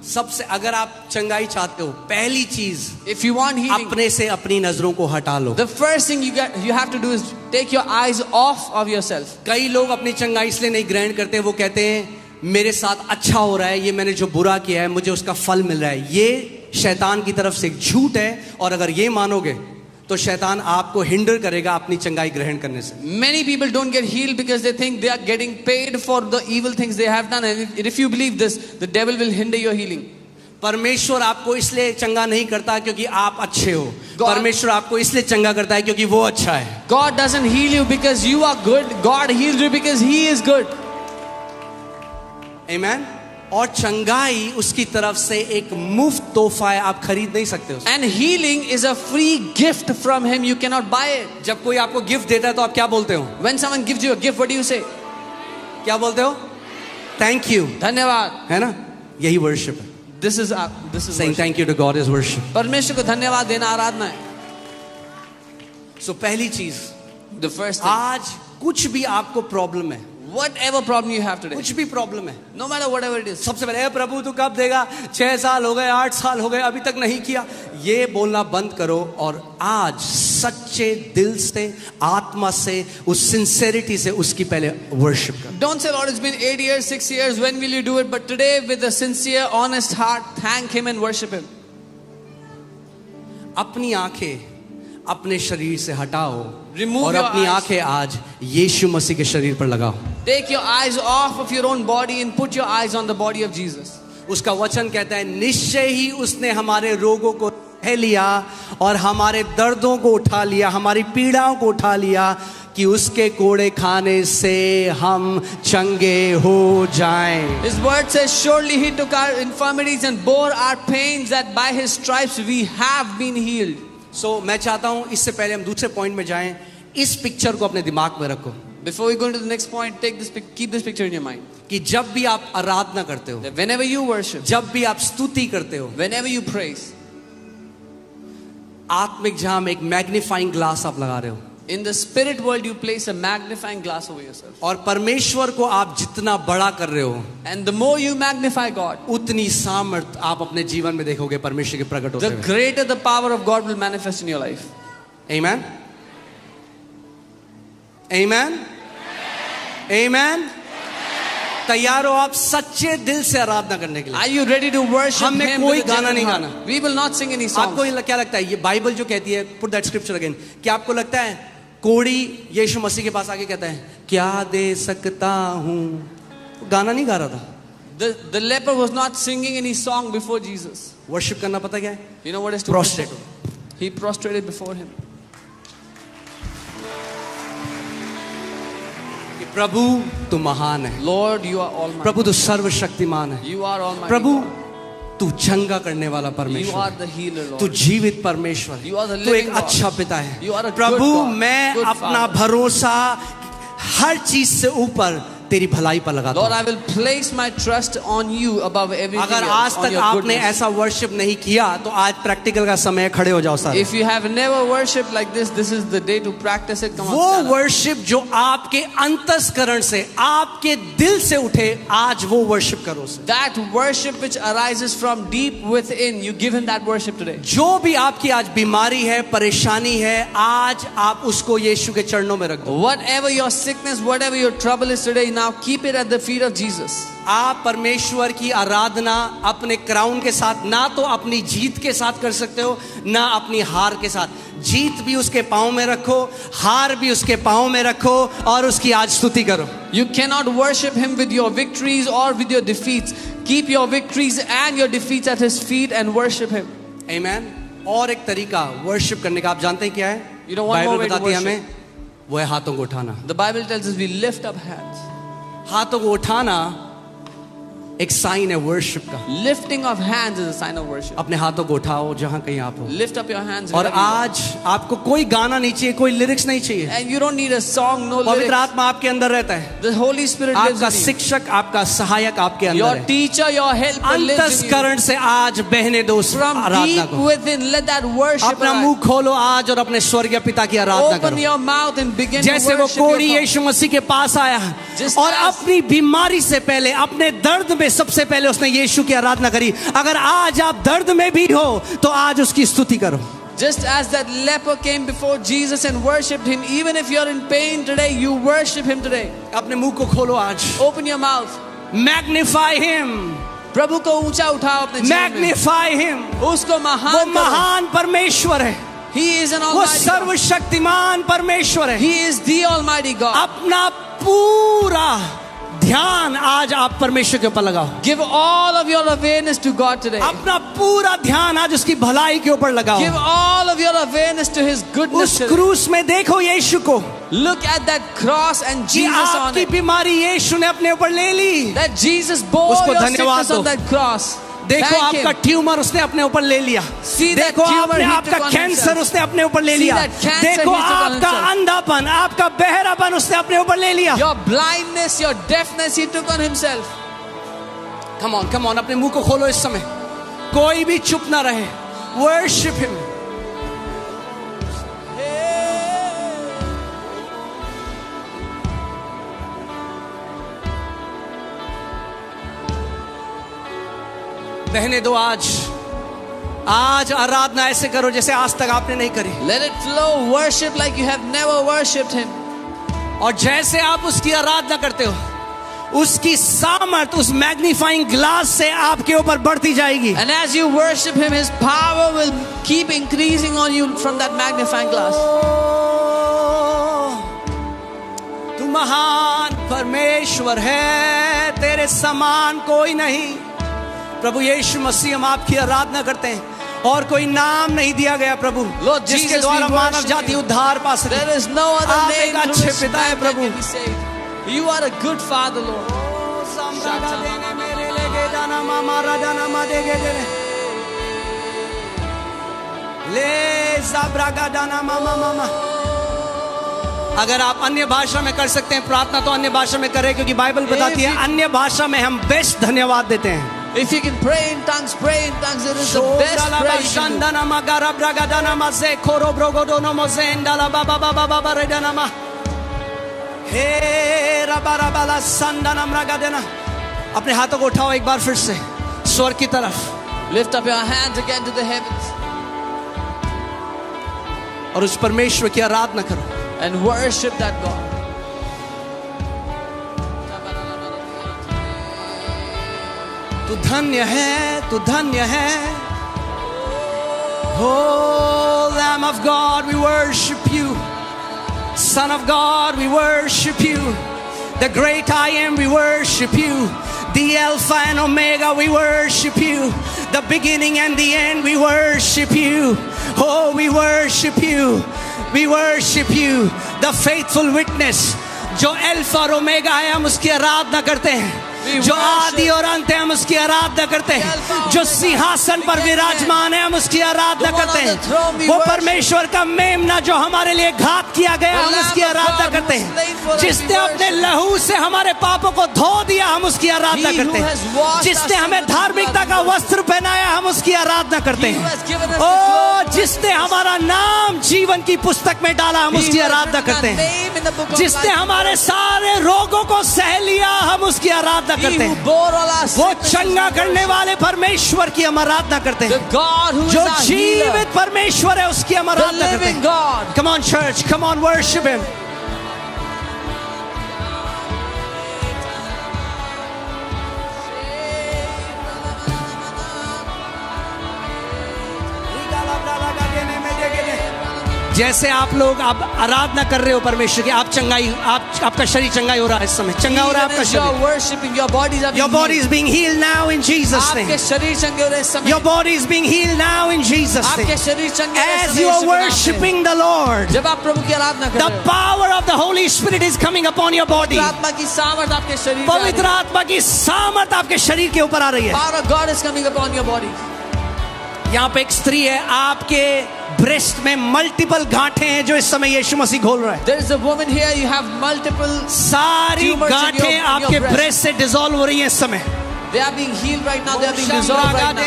सबसे अगर आप चंगाई चाहते हो, पहली चीज If you want healing, अपने से अपनी नजरों को हटा लो. the first thing you have to do is take your eyes off of yourself. कई लोग अपनी चंगाई इसलिए नहीं ग्रहण करते, वो कहते हैं मेरे साथ अच्छा हो रहा है, ये मैंने जो बुरा किया है मुझे उसका फल मिल रहा है. ये शैतान की तरफ से एक झूठ है, और अगर ये मानोगे तो शैतान आपको हिंडर करेगा अपनी चंगाई ग्रहण करने से. Many people don't get healed because they think they are getting paid for the evil things they have done, and if you believe this, the devil will hinder your healing. परमेश्वर आपको इसलिए चंगा नहीं करता क्योंकि आप अच्छे हो. God- परमेश्वर आपको इसलिए चंगा करता है क्योंकि वो अच्छा है. God doesn't heal you because you are good. God heals you because He is good. आमेन. और चंगाई उसकी तरफ से एक मुफ्त तोहफा है, आप खरीद नहीं सकते उसको. And healing is a free gift from Him. You cannot buy it. जब कोई आपको गिफ्ट देता है तो आप क्या बोलते हो? When someone gives you a gift, what do you say? क्या बोलते हो? Thank you. धन्यवाद. है ना? यही वर्शिप है. This is Saying worship. thank you to God is worship. परमेश्वर को धन्यवाद देना आराधना है. So पहली चीज, The first thing. आज कुछ भी आपको प्रॉब्लम है, Whatever problem you have today, कुछ भी प्रॉब्लम है, no matter whatever it is, सबसे पहले ए प्रभु तू कब देगा? 6 साल हो गए, 8 साल हो गए, अभी तक नहीं किया. ये बोलना बंद करो और आज सच्चे दिल से, आत्मा से, उस सिंसेरिटी से उसकी पहले वर्शिप करो. don't say, Lord, it's been 8 years, 6 years, when will you do it? But today, with a sincere, honest heart, thank Him and worship Him. अपनी आंखें अपने शरीर से हटाओ Remove और your अपनी eyes. आंखें आज यीशु मसीह के शरीर पर लगाओ. Take your eyes off of your own body and put your eyes on the body of Jesus. उसका वचन कहता है निश्चय ही उसने हमारे रोगों को सह लिया और हमारे दर्दों को उठा लिया, हमारी पीड़ाओं को उठा लिया, कि उसके कोड़े खाने से हम चंगे हो जाएं. His word says, surely He took our infirmities and bore our pains, that by His stripes we have been healed. So मैं चाहता हूं इससे पहले हम दूसरे पॉइंट में जाएं, इस पिक्चर को अपने दिमाग में रखो. Before we go into the next point, keep this picture in your mind. कि जब भी आप आराधना करते हो, that whenever you worship, जब भी आप स्तुति करते हो, whenever you praise, आत्मिक जहां में एक मैग्नीफाइंग ग्लास आप लगा रहे हो, in the spirit world you place a magnifying glass over yourself. और परमेश्वर को आप जितना बड़ा कर रहे हो, And the more you magnify God, उतनी सामर्थ आप अपने जीवन में देखोगे परमेश्वर के प्रकट होते the हुए। greater the power of God will manifest in your life. Amen? Amen? Amen? तैयार हो आप सच्चे दिल से आराधना करने के लिए? Are you ready to worship हमने Him कोई with a गाना genuine नहीं heart? गाना। We will not sing any songs. आपको क्या लगता है, ये बाइबल जो कहती है, पुट दैट स्क्रिप्चर अगेन, क्या आपको लगता है कोड़ी यीशु मसीह के पास आके कहता है क्या दे सकता हूं? गाना नहीं गा रहा था। The leper was not singing any song before Jesus. Worship करना पता क्या है? You know what is to Prostrate. worship? He prostrated before Him. कि प्रभु तू महान है, Lord, you are almighty. प्रभु तू सर्वशक्तिमान है, You are almighty. Prabhu God. तू चंगा करने वाला You परमेश्वर are है, the healer, Lord. तू जीवित परमेश्वर You are the है, तू एक living God. अच्छा पिता है। You are a good Prabhu God, मैं good अपना Father. भरोसा हर चीज से ऊपर तेरी भलाई पर लगाता Lord, हूं। I will place my trust on you above everything अगर else, आज on तक your आपने goodness. ऐसा वर्शिप नहीं किया तो आज प्रैक्टिकल का समय है, खड़े हो जाओ सारे। If you have never worshipped like this is the day to practice it. Come on, वो stand up. वर्शिप जो आपके अंतस्करण से, आपके दिल से उठे, आज वो वर्शिप करो उसे। That worship which arises from deep within, you give Him that worship today. जो भी आपकी आज बीमारी है, परेशानी है, आज आप उसको यीशु के चरणों में रख दो। Whatever your sickness, whatever your trouble is today, now keep it at the feet of Jesus. आप परमेश्वर की आराधना अपने क्राउन के साथ, ना तो अपनी जीत के साथ कर सकते हो, ना अपनी हार के साथ। जीत भी उसके पांव में रखो, हार भी उसके पांव में रखो और उसकी आज स्तुति करो। You cannot worship Him with your victories or with your defeats. Keep your victories and your defeats at His feet and worship Him. आमेन। और एक तरीका वर्शिप करने का आप जानते हैं क्या है? You know one more Bible way to बताती है worship. हमें, वो है हाथों को उठाना। The Bible tells us we lift up hands. हाथों को उठाना एक साइन है वर्शिप का। Lifting of hands is a sign of worship. अपने हाथों को उठाओ जहां कहीं आप हो। Lift up your hands. और wherever you are. आज आपको कोई गाना नहीं चाहिए, कोई लिरिक्स नहीं चाहिए। And you don't need a song, no पवित्र lyrics. आत्मा आपके अंदर रहता है। The Holy Spirit lives आपका in you. शिक्षक, आपका सहायक आपके अंदर Your है। teacher, your helper lives in you. अंतस्करण से आज बहने दो उस From आराधना deep को। within, let that worship अपना arise. मुंह खोलो आज और अपने स्वर्गीय पिता की आराधना Open करो। your mouth and begin to जैसे वो worship your कोढ़ी God. यीशु मसीह के पास आया Just और as- अपनी बीमारी से पहले, अपने दर्द में सबसे पहले उसने यीशु की आराधना करी। अगर आज आप दर्द में भी हो तो आज उसकी स्तुति करो। Just as that leper came before Jesus and worshipped Him, even if you're in pain today, you worship Him today. अपने मुंह को खोलो आज। Open your mouth. Magnify him, प्रभु को ऊंचा उठाओ अपने जीवन में. Magnify him. उसको वो महान करो. महान परमेश्वर है, He is an वो almighty God. सर्वशक्तिमान परमेश्वर है। He is the almighty God. अपना पूरा ध्यान आज आप परमेश्वर के ऊपर लगाओ। Give all of your awareness to God today. अपना पूरा ध्यान आज उसकी भलाई के ऊपर लगाओ। Give all of your awareness to His goodness उस today. क्रूस में देखो यीशु को, Look at that cross and कि Jesus on आपकी it. बीमारी यीशु ने अपने ऊपर ले ली। That Jesus bore उसको your धन्यवाद sickness on दो। that cross. देखो Thank आपका Him. ट्यूमर उसने अपने ऊपर ले लिया। See that देखो tumor आपने he आपका took on कैंसर himself. उसने अपने ऊपर ले See लिया। that cancer देखो he took on आपका himself. अंधापन, आपका बहरापन उसने अपने ऊपर ले लिया। Your blindness, your deafness, He took on Himself. Come on, अपने मुंह को खोलो इस समय, कोई भी चुप ना रहे। Worship him. बहने दो आज आराधना ऐसे करो जैसे आज तक आपने नहीं करी। Let it flow. Worship like you have never worshipped Him. और जैसे आप उसकी आराधना करते हो, उसकी सामर्थ उस मैग्नीफाइंग ग्लास से आपके ऊपर बढ़ती जाएगी। And as you worship Him, His power will keep increasing on you from that magnifying glass. तू महान परमेश्वर है, तेरे समान कोई नहीं। प्रभु यीशु मसीह, हम आपकी आराधना करते हैं और कोई नाम नहीं दिया गया प्रभु Lord जिसके Jesus, द्वारा we मानव worship जाति you. उद्धार पा सके। There is no other आप name एक through अच्छे which पिता है man Prabhu. can be saved. You are a good Father, Lord. अगर आप अन्य भाषा में कर सकते हैं प्रार्थना तो अन्य भाषा में करें, क्योंकि बाइबल बताती है अन्य भाषा में हम बेस्ट धन्यवाद देते हैं. If you can pray in tongues, pray in tongues. It is the best prayer you can do. अपने हाथों को उठाओ एक बार फिर से स्वर्ग की तरफ. Lift up your hands again to the heavens और उस परमेश्वर की आराधना करो. and worship that God. तू धन्य है, तू धन्य है. Oh Lamb of God, we worship you. Son of God, we worship you. The great I am, we worship you. The Alpha and Omega, we worship you. The beginning and the end, we worship you. Oh, we worship you. We worship you. The faithful witness, जो alpha और omega है, हम उसकी आराधना करते हैं. जो आदि और अंत है, हम उसकी आराधना करते हैं. जो सिंहासन पर विराजमान है, हम उसकी आराधना करते हैं. वो परमेश्वर का मेमना जो हमारे लिए घात किया गया, हम उसकी आराधना करते हैं. जिसने अपने लहू से हमारे पापों को धो दिया, हम उसकी आराधना करते हैं. जिसने हमें धार्मिकता का वस्त्र पहनाया, हम उसकी आराधना करते हैं. ओ जिसने हमारा नाम जीवन की पुस्तक में डाला, हम उसकी आराधना करते हैं. जिसने हमारे सारे रोगों को सह लिया, हम उसकी आराधना करते हैं. वो चंगा करने वाले परमेश्वर की हम आराधना करते हैं. जो जीवित परमेश्वर है, उसकी हम आराधना करते हैं. Come on church, come on worship him. जैसे आप लोग आप आराधना कर रहे हो परमेश्वर की, आप चंगाई, आपका शरीर चंगाई हो रहा है इस समय. चंगा हो रहा है आपका शरीर. Your body is being healed now in Jesus name. Your body is being healed now in Jesus name. As you are worshiping the Lord, the power of the Holy Spirit is coming upon your body. पवित्र आत्मा की सामर्थ आपके शरीर के ऊपर आ रही है. Power of God is coming upon your body. यहाँ पे एक स्त्री है, आपके ब्रेस्ट में मल्टीपल गांठें हैं जो इस समय यीशु मसीह खोल रहा है. There is a woman here, you have multiple सारी गांठें आपके ब्रेस्ट से डिसॉल्व हो रही हैं इस समय. They are being healed right now. They are being dissolved right now.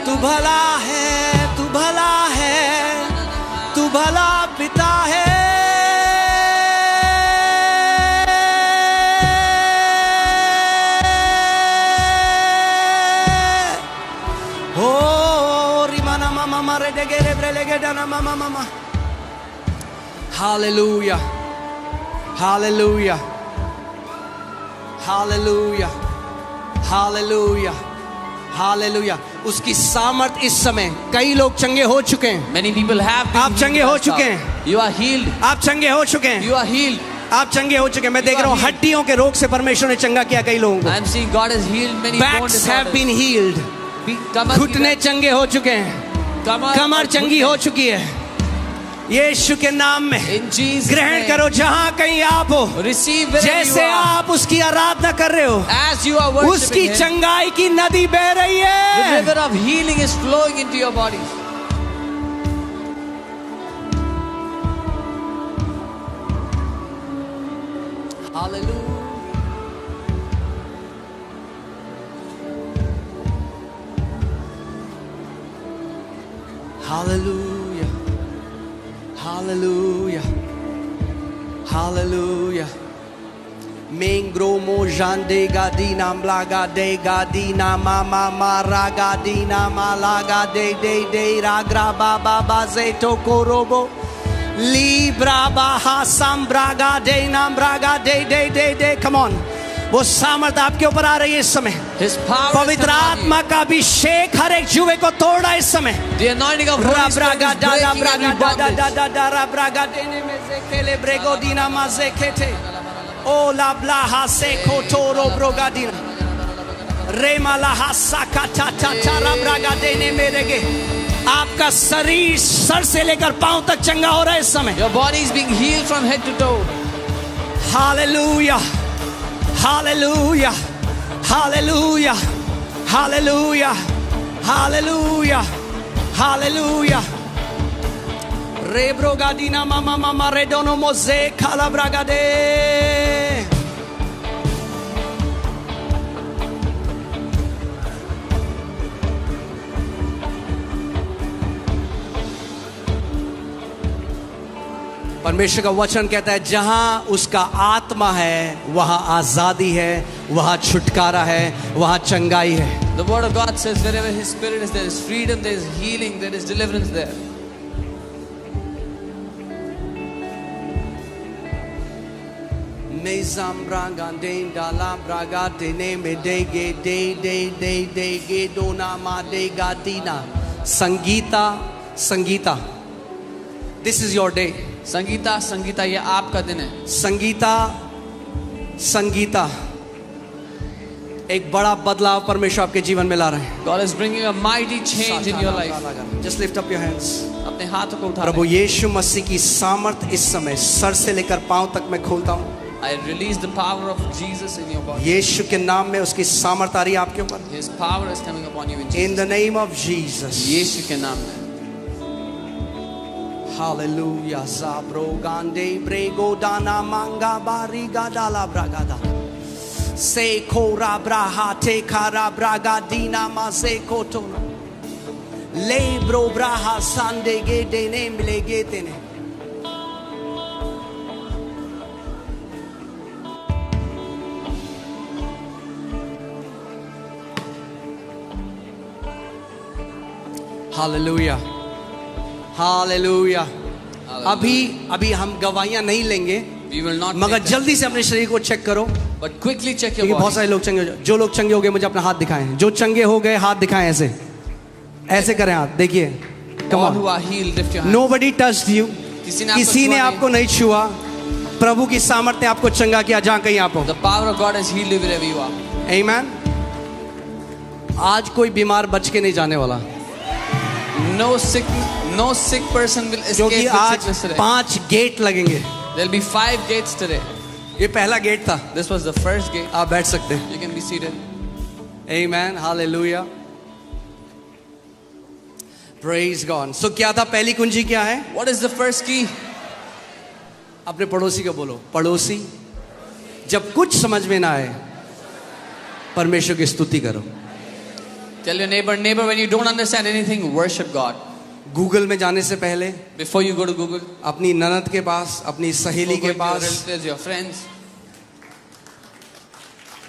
तू भला है, तू भला है, तू भला पिता है. Hallelujah. Hallelujah. Hallelujah. Hallelujah. Hallelujah. उसकी सामर्थ इस समय कई लोग चंगे हो चुके हैं. Many people have been आप चंगे हो चुके हैं. You are healed. आप चंगे हो चुके हैं. You are healed. आप चंगे हो चुके हैं. मैं देख रहा हूँ हड्डियों के रोग से परमेश्वर ने चंगा किया कई लोगों को. I am seeing God has healed many bone Backs have been healed. disorders. घुटने चंगे हो चुके हैं. कमर चंगी हो चुकी है. यीशु के नाम में ग्रहण करो. जहां कहीं आप हो, जैसे आप उसकी आराधना कर रहे हो, उसकी चंगाई की नदी बह रही है. The river of healing is flowing into your body. Hallelujah. Hallelujah. Hallelujah. Hallelujah. Mengro mojande gadina mlaga de gadina mama maraga dina malaga de ragra baba bazeto korobo libra baha sambraga de nambraga de. Come on. वो सामर्थ आपके ऊपर आ रही है इस समय. पवित्र आत्मा का अभिषेक हर एक जुए को तोड़ा इस समय. The anointing of Holy Spirit is breaking every bondage. O la blaha se kotoro brogadina rema la hasakata tara bragadene merege. आपका शरीर सर से लेकर पांव तक चंगा हो रहा है इस समय. Your body is being healed from head to toe. Hallelujah. Hallelujah. Hallelujah. Hallelujah. Hallelujah. Hallelujah. रेब्रो गादीना मामा मामा रेडोनो मोजे खालाब्रागादे। परमेश्वर का वचन कहता है जहां उसका आत्मा है वहां आजादी है, वहां छुटकारा है, वहां चंगाई है। The word of God says wherever his spirit is, there is freedom, there is healing, there is deliverance there. Mezam braga de dala braga de ne me de ge dona ma de gatina. Sangeeta, this is your day. Sangeeta ये आपका दिन है। संगीता एक बड़ा बदलाव परमेश्वर आपके जीवन में ला रहे हैं। God is bringing a mighty change in your life. Just lift up your hands. अपने हाथों को उठा। प्रभु यीशु मसीह की सामर्थ इस समय सर से लेकर पांव तक मैं खोलता हूँ। I release the power of Jesus in your body. यीशु के नाम में उसकी सामर्थ आ रही है आपके ऊपर। His power is coming upon you in Jesus. In the name of Jesus. यीशु के नाम में। Hallelujah. Zabro gande brego dana manga bariga dala bragada. Se kora braha te kara braga dina ma se kotona. Lebro braha sande ge dene mlege tene. Hallelujah. Hallelujah. अभी हम गवाहियां नहीं लेंगे, We will not मगर take them. जल्दी से अपने शरीर को चेक करो। But quickly check your क्योंकि बहुत body. सारे लोग चंगे हो, जो लोग चंगे हो गए मुझे अपना हाथ दिखाएं। जो चंगे हो गए हाथ दिखाएं, ऐसे करें हाथ, देखिए। All who are healed, lift your hands. Nobody touched you. किसी ने आपको नहीं छुआ। प्रभु की सामर्थ्य ने आपको चंगा किया जहां कहीं आप हो। The power of God has healed you wherever you are. Amen. आज कोई बीमार बच के नहीं जाने वाला, No sick person will escape क्योंकि with आज sickness today. 5 गेट लगेंगे। There'll be 5 gates today. ये पहला गेट था। This was the first gate. आप बैठ सकते हैं। You can be seated. Amen. Hallelujah. Praise God. So क्या था पहली कुंजी क्या है? What is the first key? अपने पड़ोसी को बोलो, पड़ोसी जब कुछ समझ में ना आए परमेश्वर की स्तुति करो। Tell your neighbor, when you don't understand anything, worship God. Google में जाने से पहले Before you go to Google, अपनी ननद के पास, अपनी सहेली के before going to your pass, relatives, your friends,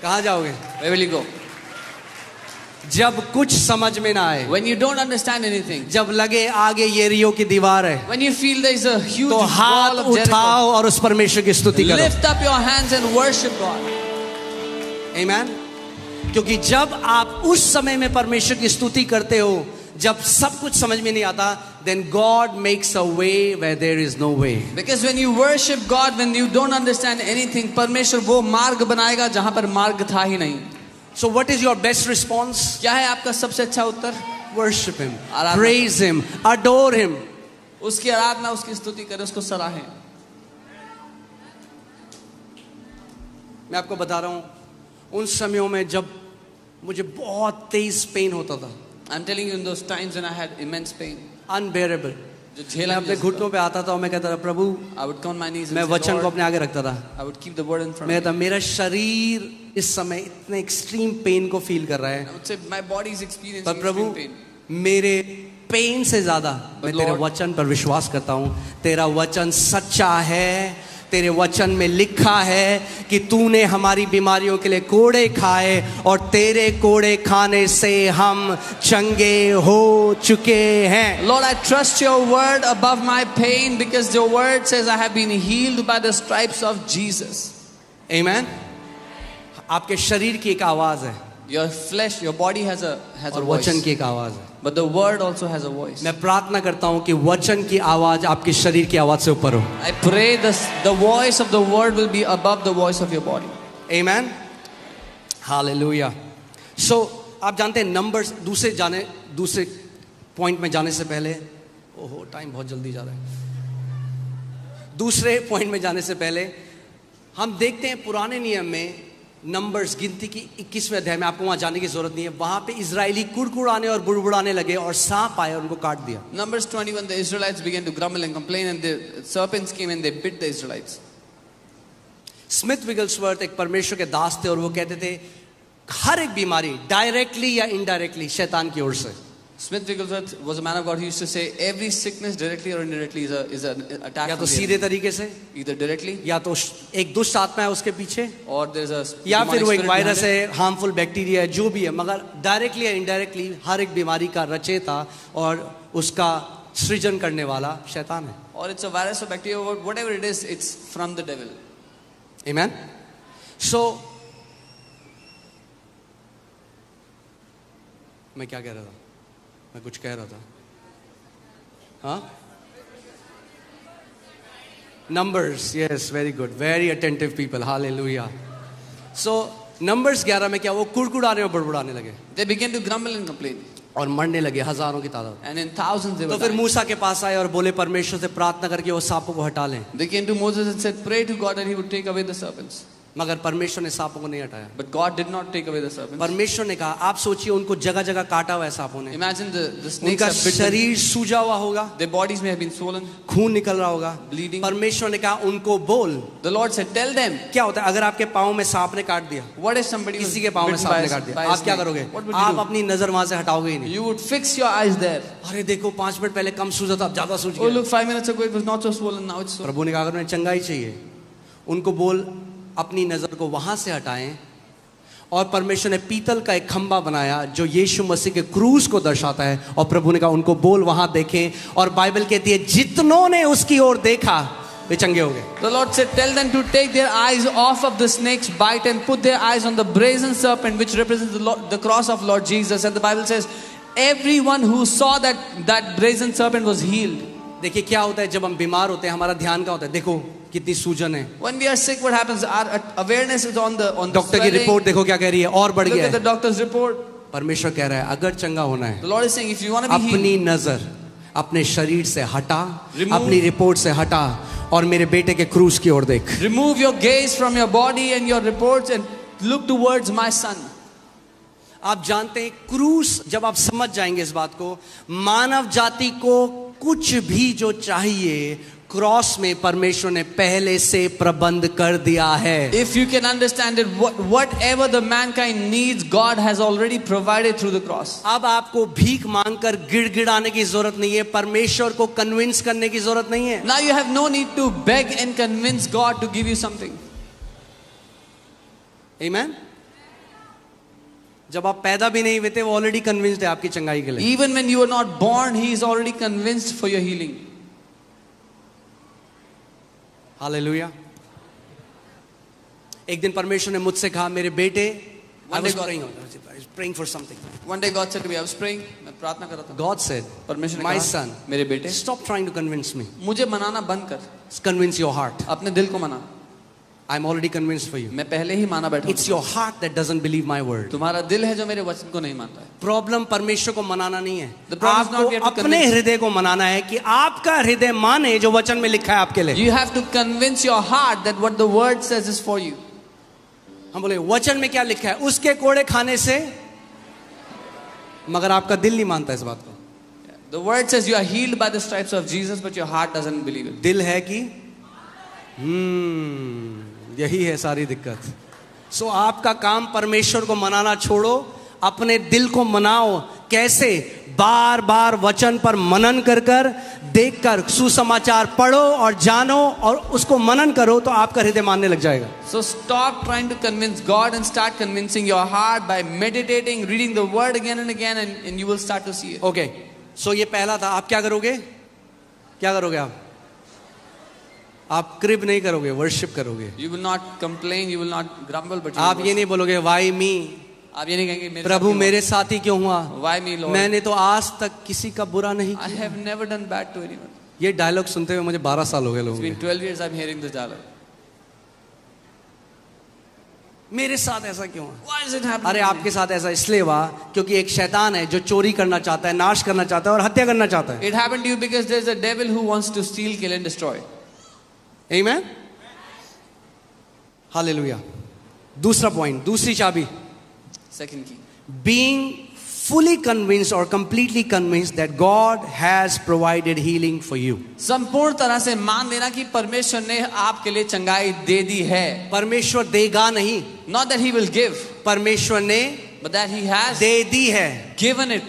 कहाँ जाओगे? where will you go? जब कुछ समझ में ना आए, When you don't understand anything, जब लगे आगे येरियो की दीवार है, when you feel there is a huge तो wall हाथ of Jericho, उठाओ और उस परमेश्वर की स्तुति करो। lift up your hands and worship God. Amen. क्योंकि जब आप उस समय में परमेश्वर की स्तुति करते हो, जब सब कुछ समझ में नहीं आता, then God makes a way where there is no way. Because when you worship God, when you don't understand anything, परमेश्वर वो मार्ग बनाएगा जहां पर मार्ग था ही नहीं। So what is your best response? क्या है आपका सबसे अच्छा उत्तर? Worship him, आराधना। praise him, adore him. उसकी आराधना, उसकी स्तुति करें, उसको सराहें। मैं आपको बता रहा हूं, उन समयों में जब मुझे बहुत तेज पेन होता था, I'm telling you, in those times when I had immense pain, unbearable, जो मैं झेला अपने घुटनों पे आता था और मैं कहता था प्रभु, I would come on my knees मैं and say, वचन को Lord, अपने आगे रखता था। I would keep the word in front मैं of me. कहता मेरा शरीर इस समय इतने एक्सट्रीम पेन को फील कर रहा है, I would say, my body is experiencing पर प्रभु extreme pain. मेरे पेन से ज्यादा मैं तेरे Lord, वचन पर विश्वास करता हूँ। तेरा वचन सच्चा है। तेरे वचन में लिखा है कि तूने हमारी बीमारियों के लिए कोड़े खाए और तेरे कोड़े खाने से हम चंगे हो चुके हैं। Lord, I trust your word above my pain because your word says I have been healed by the stripes of Jesus. Amen. आपके शरीर की एक आवाज है Your flesh, your body has a और voice, वचन की एक आवाज है। but the word also has a voice. मैं प्रार्थना करता हूँ कि वचन की आवाज आपके शरीर की आवाज से ऊपर हो। I pray the voice of the word will be above the voice of your body. Amen. Hallelujah. So आप जानते हैं नंबर्स, दूसरे पॉइंट में जाने से पहले, ओहो टाइम बहुत जल्दी जा रहा है। दूसरे पॉइंट में जाने से पहले हम देखते हैं पुराने नियम में नंबर्स गिनती की 21वें अध्याय में, आपको वहां जाने की जरूरत नहीं है, वहां पे इजरायली कुड़कुड़ाने और बुड़बुड़ाने लगे और सांप आए और उनको काट दिया. Numbers 21, the Israelites began to grumble and complain, and the serpents came and they bit the Israelites. Smith Wigglesworth एक परमेश्वर के दास थे और वो कहते थे हर एक बीमारी डायरेक्टली या इनडायरेक्टली शैतान की ओर से. Smith Wigglesworth was a man of God who used to say every sickness directly or indirectly is an attack या from तो the सीधे enemy. तरीके से, Either directly या तो एक दुष्ट आत्मा है उसके पीछे, or there's a या demonic फिर वो एक spirit वायरस behind है, हार्मफुल बैक्टीरिया है, जो भी है, मगर डायरेक्टली या इनडायरेक्टली हर एक बीमारी का रचयिता और उसका सृजन करने वाला शैतान है. it. Or it's a virus or bacteria or whatever it is, it's from the devil. Amen. So मैं क्या कह रहा था? मैं कुछ कह रहा था. हाँ, numbers, yes, very good, very attentive people, hallelujah. So numbers 11 में क्या, वो कुड़कुड़ाने और बड़बड़ाने लगे They began to grumble and complain, और मरने लगे हजारों की तादाद. and in thousands they तो were फिर dying. मूसा के पास आए और बोले परमेश्वर से प्रार्थना करके वो सांपों को हटा लें. They came to Moses and said, pray to God that he would take away the serpents. मगर परमेश्वर ने सांपों को नहीं हटाया. But God did not take away the serpents. परमेश्वर ने कहा, आप सोचिए उनको जगह जगह काटा हुआ है सांपों ने, Imagine the snakes उनका have bitten. शरीर सूजा हुआ होगा, Their bodies may have been swollen, खून निकल रहा होगा. bleeding. परमेश्वर ने कहा उनको बोल. The Lord said, tell them, क्या होता है अगर आपके पाँव में सांप ने काट दिया, what if somebody was किसी के पाँव में bitten सांप by ने a- काट दिया, by a आप क्या snake? करोगे? What would you आप do? अपनी नजर वहां से हटाओगे ही नहीं. You would fix your eyes there. अरे देखो 5 मिनट पहले कम सूजा था, अब ज्यादा सूज Oh, गया. look, 5 minutes ago it was not so swollen, now it's so. प्रभु ने कहा अगर उन्हें चंगाई चाहिए, उनको बोल अपनी नजर को वहां से हटाएं. और परमेश्वर ने पीतल का एक खंबा बनाया जो यीशु मसीह के क्रूस को दर्शाता है, और प्रभु ने कहा उनको बोल वहां देखें. और बाइबल कहती है जितनों ने उसकी ओर देखा वे चंगे हो गए. The Lord said, tell them to take their eyes off of the snake's bite and put their eyes on the brazen serpent, which represents the cross of Lord Jesus. And the Bible says, everyone who saw that brazen serpent was healed. देखिए क्या होता है जब हम बीमार होते हैं, हमारा ध्यान क्या होता है, देखो कितनी सूजन है. When we are sick, what happens? Our awareness is on the doctor की swelling. रिपोर्ट देखो क्या कह रही है, और बढ़ Look गया at the है. doctor's report. परमेश्वर कह रहा है अगर चंगा होना है, The Lord is saying, if you want to be healed, अपनी नजर अपने शरीर से हटा, Remove- अपनी रिपोर्ट से हटा और मेरे बेटे के क्रूस की ओर देख. remove your gaze from your body and your reports and look towards my son. आप जानते हैं क्रूस, जब आप समझ जाएंगे इस बात को, मानव जाति को कुछ भी जो चाहिए क्रॉस में परमेश्वर ने पहले से प्रबंध कर दिया है. If you can understand it, whatever the mankind needs, God has already provided through the cross. अब आपको भीख मांगकर गिड़गिड़ाने की जरूरत नहीं है, परमेश्वर को कन्विंस करने की जरूरत नहीं है. Now you have no need to beg and convince God to give you something. आमीन. जब आप पैदा भी नहीं हुए थे वो ऑलरेडी कन्विंस्ड है आपकी चंगाई के लिए. Even when you were not born, He is already convinced for your healing. Hallelujah. एक दिन परमेश्वर ने मुझसे कहा मेरे बेटे, I was praying for something. One day God said to me, I was praying, मैं प्रार्थना कर रहा था. God said, परमेश्वर ने my कहा, son, मेरे बेटे, stop trying to convince me. मुझे मनाना बंद कर, Convince your heart. अपने दिल को मना. I'm already convinced for you. मैं पहले ही माना बैठा It's हूं. your heart that doesn't believe my word. तुम्हारा दिल है जो मेरे वचन को नहीं मानता है. प्रॉब्लम परमेश्वर को मनाना नहीं है, The problem is not we आपको have to अपने convince. हृदय को मनाना है कि आपका हृदय माने जो वचन में लिखा है आपके लिए. You have to convince your heart that what the word says is for you. हम बोले वचन में क्या लिखा है, उसके कोड़े खाने से, मगर आपका दिल नहीं मानता इस बात को. The word says you are healed by the stripes of Jesus, but your heart doesn't believe it. दिल है कि यही है सारी दिक्कत. सो आपका काम परमेश्वर को मनाना छोड़ो, अपने दिल को मनाओ. कैसे? बार बार वचन पर मनन कर कर, देख कर, सुसमाचार पढ़ो और जानो और उसको मनन करो तो आपका हृदय मानने लग जाएगा. So stop trying to convince God and start convincing your heart by meditating, reading the word again and again, and you will start to see it. Okay, so ये पहला था. आप क्या करोगे? क्या करोगे आप क्रिब नहीं करोगे, वर्शिप करोगे. You will not complain, you will not grumble, but you आप will ये नहीं बोलोगे वाई मी, आप ये नहीं कहेंगे मेरे प्रभु साथ क्यों मेरे साथ ही क्यों हुआ, हुआ? Why me, Lord? मैंने तो आज तक किसी का बुरा नहीं I किया. have never done bad to anyone. ये डायलॉग सुनते हुए मुझे 12 साल हो गए It's लोगों been के. 12 years I'm hearing this dialogue. मेरे साथ ऐसा क्यों हुआ? Why is it happening? अरे to me? आपके साथ ऐसा इसलिए हुआ क्योंकि एक शैतान है जो चोरी करना चाहता है, नाश करना चाहता है और हत्या करना चाहता है. It happened to you because there's a devil who wants to steal, kill and destroy. आमीन. हालेलुया. दूसरा पॉइंट, दूसरी चाबी, Second key. being fully convinced or completely convinced that God has provided healing for you. संपूर्ण तरह से मान लेना कि परमेश्वर ने आपके लिए चंगाई दे दी है. परमेश्वर देगा नहीं, Not that he will give, परमेश्वर ने but that he has दे दी है. given it.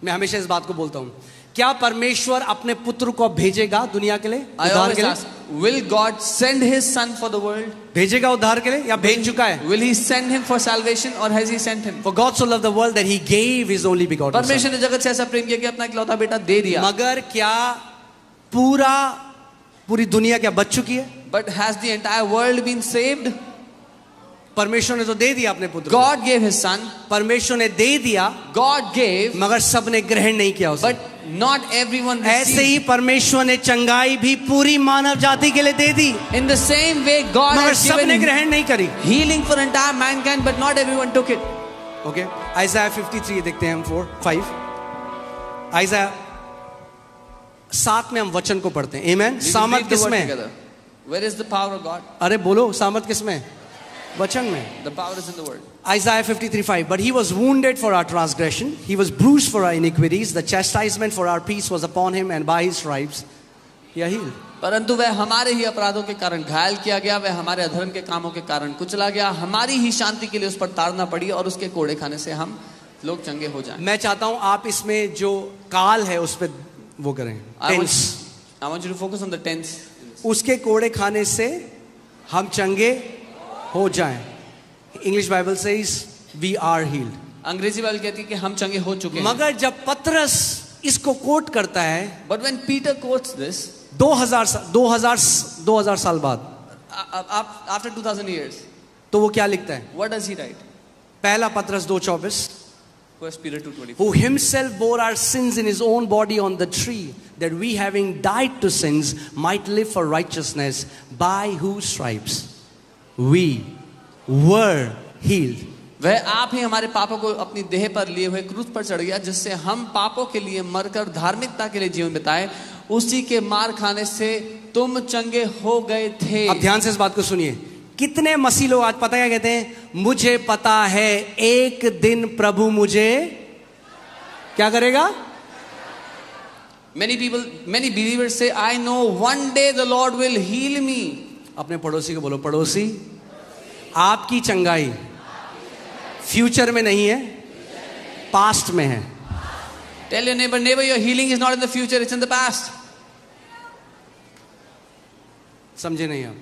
मैं हमेशा इस बात को बोलता हूं, क्या परमेश्वर अपने पुत्र को भेजेगा दुनिया के लिए, I उद्धार always के लिए? ask, will God send his son for the world? भेजेगा उद्धार के लिए या भेज चुका है? Will he send him for salvation or has he sent him? For God so loved the world that he gave his only begotten son. परमेश्वर ने जगत से ऐसा प्रेम किया कि अपना इकलौता बेटा दे दिया. मगर क्या पूरी दुनिया क्या बच चुकी है? But has the entire world been saved? परमेश्वर ने तो दे दिया अपने पुत्र को. God gave his son. परमेश्वर ने दे दिया, God gave, मगर सबने ग्रहण नहीं किया उसे. but not everyone ऐसे received. ही परमेश्वर ने चंगाई भी पूरी मानव जाति के लिए दे दी, In the same way, God मगर has सबने given ग्रहण नहीं करी. healing for entire mankind, but not everyone took it. Okay, आइज़ाया 53 देखते हैं हम 4-5. आइज़ाया 7 में हम वचन को पढ़ते हैं. आमेन. We will सामर्थ read the word किसमें? together. Where is the power of God? अरे बोलो, सामर्थ किसमें? वचन में. The power is in the word. Isaiah 53:5. But he was wounded for our transgression, he was bruised for our iniquities, the chastisement for our peace was upon him, and by his stripes we are healed. परंतु वह हमारे ही अपराधों के कारण घायल किया गया, वह हमारे अधर्म के कामों के कारण कुचला गया, हमारी ही शांति के लिए उस पर ताड़ना पड़ी और उसके कोड़े खाने से हम लोग चंगे हो जाएं. मैं चाहता हूं आप इसमें जो काल है उस पे वो करें. I Tense. want you to focus on the tense. उसके कोड़े खाने से हम चंगे हो जाएं. English Bible says we are healed. अंग्रेजी बाइबल कहती है कि हम चंगे हो चुके हैं. मगर जब पतरस इसको कोट करता है, But when Peter quotes this, 2000 साल बाद, after 2000 years, तो वो क्या लिखता है? what does he write? पहला पतरस 2:24. 1 Peter 2:24. Who himself bore our sins in his own body on the tree, that we having died to sins might live for righteousness, by whose stripes we were healed. वह आप ही हमारे पापों को अपनी देह पर लिए हुए क्रूस पर चढ़ गया, जिससे हम पापों के लिए मरकर धार्मिकता के लिए जीवन बिताए, उसी के मार खाने से तुम चंगे हो गए थे. अब ध्यान से इस बात को सुनिए. कितने मसीह लोग आज पता क्या कहते हैं? मुझे पता है एक दिन प्रभु मुझे क्या करेगा? Many believers say, I know one day the Lord will heal me. अपने पड़ोसी को बोलो, पड़ोसी आपकी चंगाई फ्यूचर में नहीं है, पास्ट में है. Tell your neighbor, your healing is not in the future, it's in the past. समझे नहीं आप?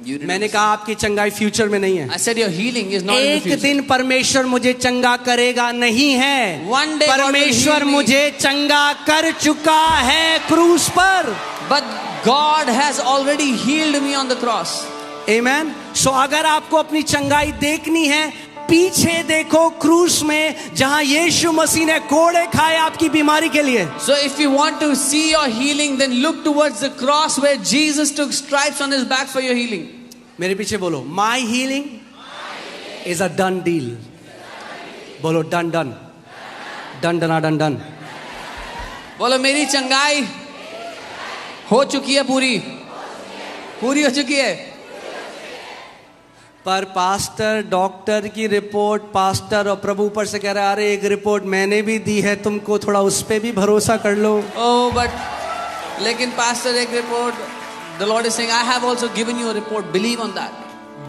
You didn't मैंने कहा आपकी चंगाई फ्यूचर में नहीं है. I said your healing is not in the एक future. दिन परमेश्वर मुझे चंगा करेगा नहीं है. One day God will परमेश्वर heal me. मुझे चंगा कर चुका है क्रूस पर. But God has already healed me on the cross. Amen. So अगर आपको अपनी चंगाई देखनी है, पीछे देखो क्रूस में, जहां यीशु मसीह ने कोड़े खाए आपकी बीमारी के लिए. So if you want to see your healing, then look towards the cross where Jesus took stripes on his back for your healing. मेरे पीछे बोलो, my healing is a done deal. बोलो done done. Done done done. बोलो मेरी चंगाई हो चुकी है, पूरी हो चुकी है. पर पास्टर डॉक्टर की रिपोर्ट, पास्टर और प्रभु ऊपर से कह रहा है, अरे एक रिपोर्ट मैंने भी दी है तुमको, थोड़ा उस पे भी भरोसा कर लो. Oh, but लेकिन पास्टर एक report, the Lord is saying, I have also given you a report, believe on that.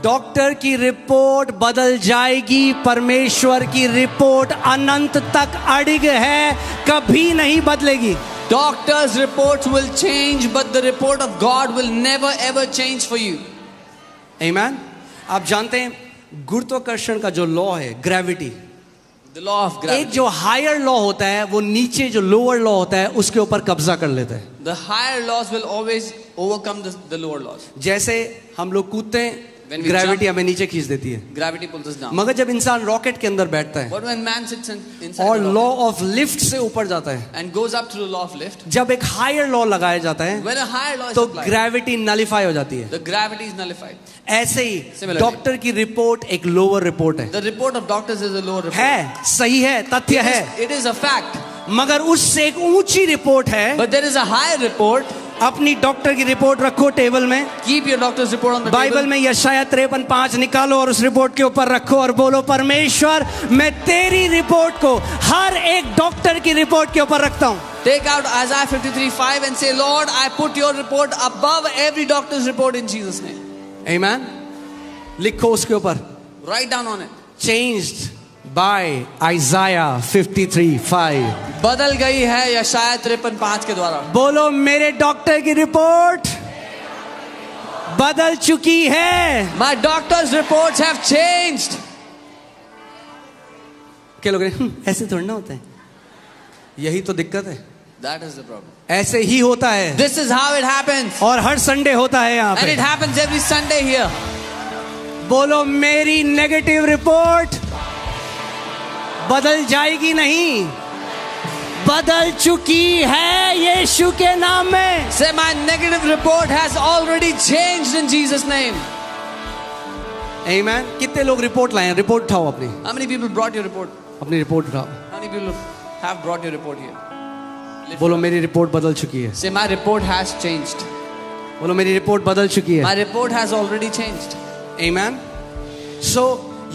Doctor की रिपोर्ट बदल जाएगी, परमेश्वर की रिपोर्ट अनंत तक अड़िग है, कभी नहीं बदलेगी. Doctors' reports will change, but the report of God will never ever change for you. Amen. आप जानते हैं गुरुत्वाकर्षण का जो लॉ है, gravity, The law of gravity. एक जो हायर लॉ होता है वो नीचे जो लोअर लॉ होता है उसके ऊपर कब्जा कर लेता है. The higher laws will always overcome the lower laws. जैसे हम लोग कूदते हैं, When we ग्रेविटी हमें नीचे खींच देती है. Gravity pulls us down. मगर जब इंसान रॉकेट के अंदर बैठता है But when man sits inside और the law rocket of lift से ऊपर जाता है, and goes up to the law of lift, जब एक हायर लॉ लगाया जाता है when a higher law is तो applied, ग्रेविटी नलिफाई हो जाती है. the gravity is nullified. ऐसे ही Similarly. डॉक्टर की रिपोर्ट एक लोअर रिपोर्ट है. The report of doctors is a lower report. है, सही है, तथ्य है, It is a fact. मगर उससे एक ऊंची रिपोर्ट है But there is a higher report अपनी डॉक्टर की रिपोर्ट रखो टेबल में। Keep your doctor's report on the Bible table. में यशायाह 53:5 निकालो और उस रिपोर्ट के ऊपर रखो और बोलो, परमेश्वर मैं तेरी रिपोर्ट को हर एक डॉक्टर की रिपोर्ट के ऊपर रखता हूं। Take out Isaiah 53:5 and say, Lord, I put your report above every doctor's report in Jesus' name. Amen. लिखो उसके ऊपर, Write down on it. changed by Isaiah 53:5। बदल गई है यशायाह 53:5 के द्वारा। बोलो, मेरे डॉक्टर की रिपोर्ट बदल चुकी है। My doctor's reports have changed. क्या लोग ऐसे थोड़ा ना होते हैं, यही तो दिक्कत है। That is the problem. ऐसे ही होता है This is how it happens. और हर संडे होता है यहाँ And it पे। happens every Sunday here. बोलो, मेरी नेगेटिव रिपोर्ट बदल जाएगी नहीं, बदल चुकी है यीशु के नाम में। Say, my negative report has already changed in Jesus' name. आमीन। कितने लोग रिपोर्ट लाए हैं? रिपोर्ट उठाओ अपनी, How many people brought your report? अपनी रिपोर्ट उठाओ। How many people have brought your report here? बोलो, मेरी रिपोर्ट बदल चुकी है। Say, my report has changed. बोलो, मेरी रिपोर्ट बदल चुकी है। My report has already changed. Amen. So